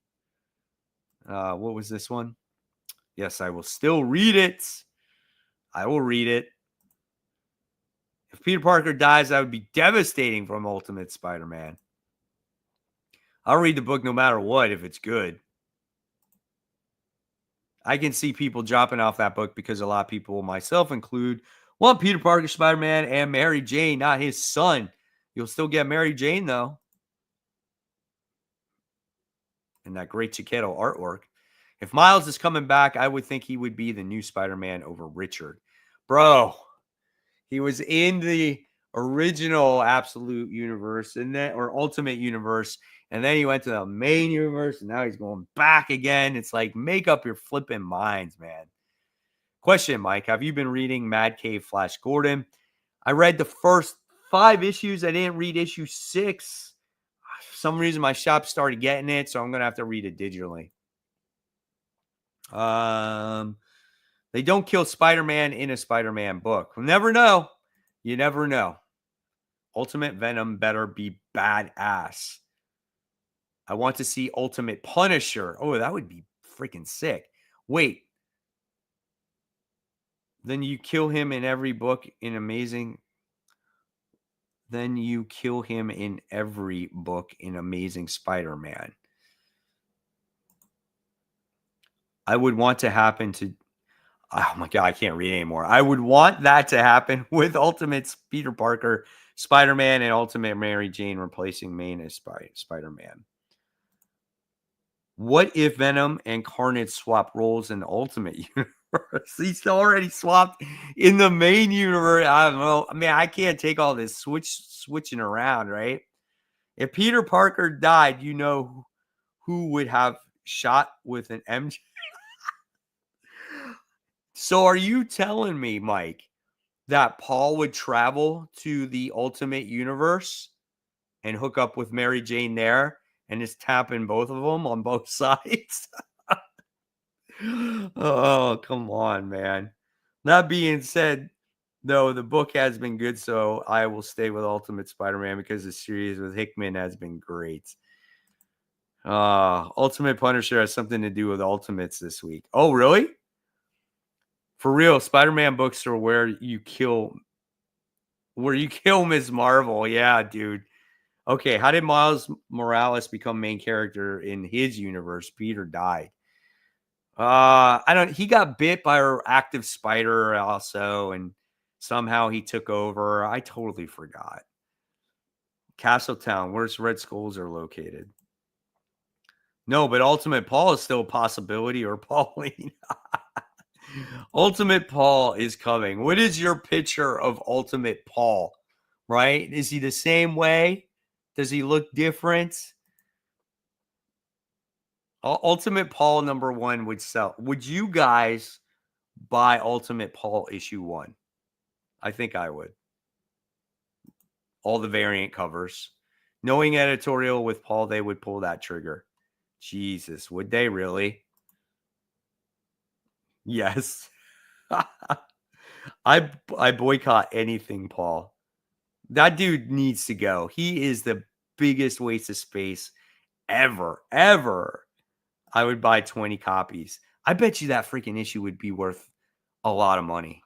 S1: What was this one? Yes, I will still read it. I will read it. If Peter Parker dies, that would be devastating from Ultimate Spider-Man. I'll read the book no matter what if it's good. I can see people dropping off that book because a lot of people, myself include, want Peter Parker, Spider-Man, and Mary Jane, not his son. You'll still get Mary Jane, though. And that great Chiquetto artwork. If Miles is coming back, I would think he would be the new Spider-Man over Richard. Bro, he was in the original Absolute Universe or Ultimate Universe, and then he went to the main universe, and now he's going back again. It's like, make up your flipping minds, man. Question, Mike, have you been reading Mad Cave Flash Gordon? I read the first 5 issues. I didn't read issue 6. For some reason, my shop started getting it, so I'm going to have to read it digitally. They don't kill Spider-Man in a Spider-Man book. We'll never know. You never know. Ultimate Venom better be badass. I want to see Ultimate Punisher. Oh, that would be freaking sick. Wait. Then you kill him in every book in Amazing. Then you kill him in every book in Amazing Spider-Man. I would want to happen to... Oh my God, I can't read anymore. I would want that to happen with Ultimate Peter Parker, Spider-Man, and Ultimate Mary Jane replacing Main as Spider-Man. What if Venom and Carnage swap roles in the Ultimate Universe? He's already swapped in the main universe. I don't know. I mean, I can't take all this switching around, right? If Peter Parker died, you know who would have shot with an MJ? So are you telling me, Mike, that Paul would travel to the Ultimate Universe and hook up with Mary Jane there and just tapping both of them on both sides. Oh, come on, man. That being said, though, the book has been good, so I will stay with Ultimate Spider-Man because the series with Hickman has been great. Ultimate Punisher has something to do with Ultimates this week. Oh, really? For real, Spider-Man books are where you kill Ms. Marvel. Yeah, dude. Okay, how did Miles Morales become main character in his universe? Peter died. He got bit by an active spider also, and somehow he took over. I totally forgot. Castletown, where's Red Skulls are located? No, but Ultimate Paul is still a possibility, or Pauline. Ultimate Paul is coming. What is your picture of Ultimate Paul? Right? Is he the same way? Does he look different? Ultimate Paul #1 would sell. Would you guys buy Ultimate Paul issue 1? I think I would. All the variant covers. Knowing editorial with Paul, they would pull that trigger. Jesus, would they really? Yes. I boycott anything, Paul. That dude needs to go. He is the biggest waste of space ever. I would buy 20 copies. I bet you that freaking issue would be worth a lot of money.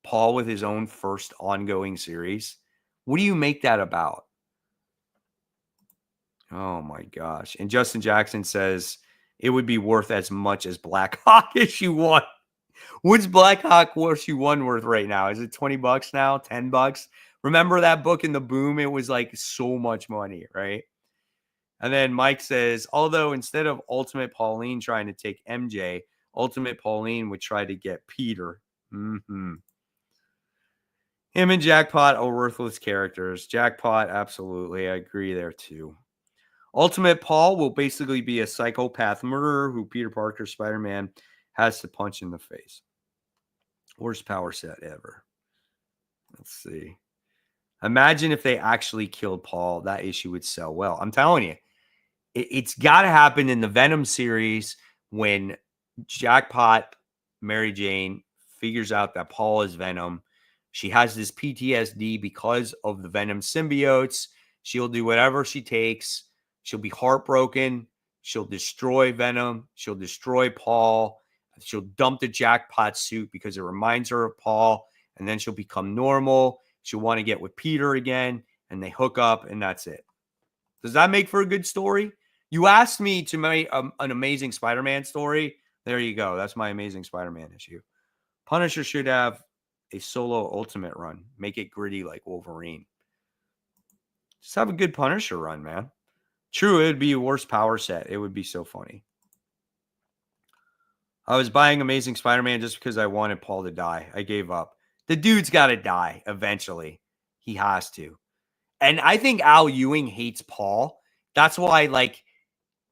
S1: Paul with his own first ongoing series. What do you make that about? Oh my gosh. And Justin Jackson says it would be worth as much as Black Hawk issue 1. What's Black Hawk issue 1 worth right now? Is it $20 now? $10? Remember that book in the boom? It was like so much money, right? And then Mike says, although instead of Ultimate Pauline trying to take MJ, Ultimate Pauline would try to get Peter. Mm-hmm. Him and Jackpot are worthless characters. Jackpot, absolutely. I agree there too. Ultimate Paul will basically be a psychopath murderer who Peter Parker, Spider-Man, has to punch in the face. Worst power set ever. Let's see. Imagine if they actually killed Paul. That issue would sell well. I'm telling you, it's got to happen in the Venom series when Jackpot, Mary Jane, figures out that Paul is Venom. She has this PTSD because of the Venom symbiotes. She'll do whatever she takes. She'll be heartbroken. She'll destroy Venom. She'll destroy Paul. She'll dump the Jackpot suit because it reminds her of Paul. And then she'll become normal. She'll want to get with Peter again. And they hook up, and that's it. Does that make for a good story? You asked me to make an Amazing Spider-Man story. There you go. That's my Amazing Spider-Man issue. Punisher should have a solo Ultimate run. Make it gritty like Wolverine. Just have a good Punisher run, man. True, it would be a worse power set. It would be so funny. I was buying Amazing Spider-Man just because I wanted Paul to die. I gave up. The dude's got to die eventually. He has to. And I think Al Ewing hates Paul. That's why, like,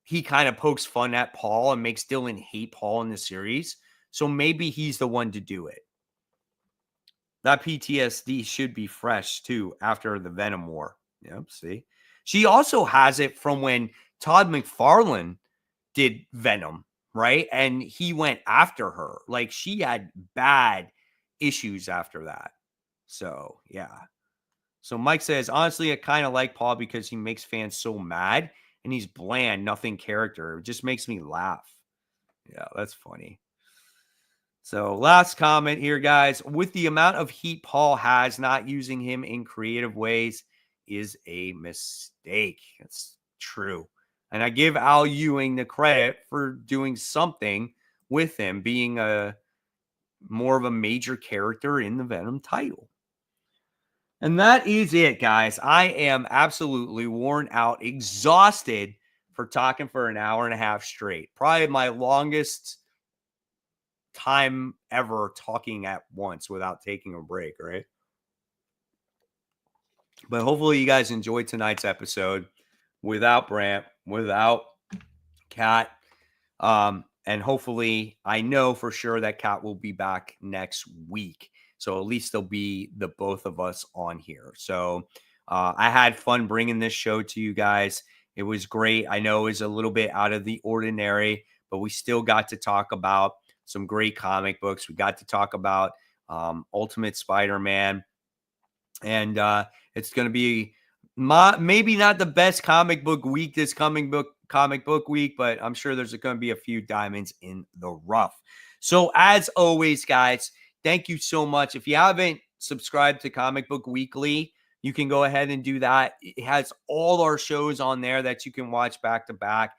S1: he kind of pokes fun at Paul and makes Dylan hate Paul in the series. So maybe he's the one to do it. That PTSD should be fresh, too, after the Venom War. Yep, see? She also has it from when Todd McFarlane did Venom, right? And he went after her. Like, she had bad issues after that. So, yeah. So Mike says, honestly, I kind of like Paul because he makes fans so mad and he's bland, nothing character. It just makes me laugh. Yeah, that's funny. So last comment here, guys. With the amount of heat Paul has, not using him in creative ways is a mistake. That's true. And I give Al Ewing the credit for doing something with him, being a more of a major character in the Venom title. And that is it, guys. I am absolutely worn out, exhausted for talking for an hour and a half straight. Probably my longest time ever talking at once without taking a break, right? But hopefully you guys enjoyed tonight's episode without Brant, without Kat. And hopefully, I know for sure that Kat will be back next week. So at least there'll be the both of us on here. So I had fun bringing this show to you guys. It was great. I know it was a little bit out of the ordinary, but we still got to talk about some great comic books. We got to talk about Ultimate Spider-Man, and it's going to be maybe not the best comic book week this comic book week, but I'm sure there's going to be a few diamonds in the rough. So as always, guys, thank you so much. If you haven't subscribed to Comic Book Weekly, you can go ahead and do that. It has all our shows on there that you can watch back to back.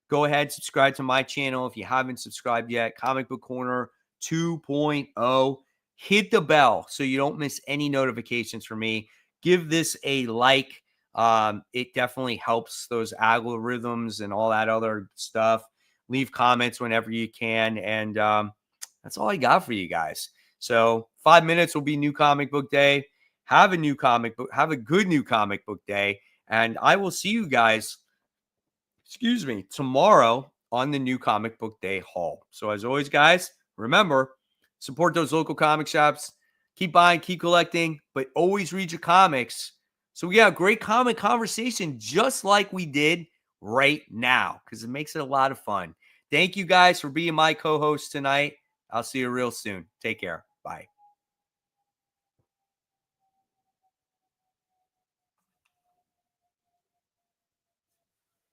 S1: Go ahead, subscribe to my channel if you haven't subscribed yet. Comic Book Corner 2.0. Hit the bell so you don't miss any notifications from me. Give this a like. It definitely helps those algorithms and all that other stuff. Leave comments whenever you can. And that's all I got for you guys. So 5 minutes will be New Comic Book Day. Have a good new comic book day. And I will see you guys, tomorrow on the New Comic Book Day haul. So as always, guys, remember, support those local comic shops. Keep buying, keep collecting, but always read your comics. So we got a great comic conversation just like we did right now because it makes it a lot of fun. Thank you guys for being my co-host tonight. I'll see you real soon. Take care. Bye.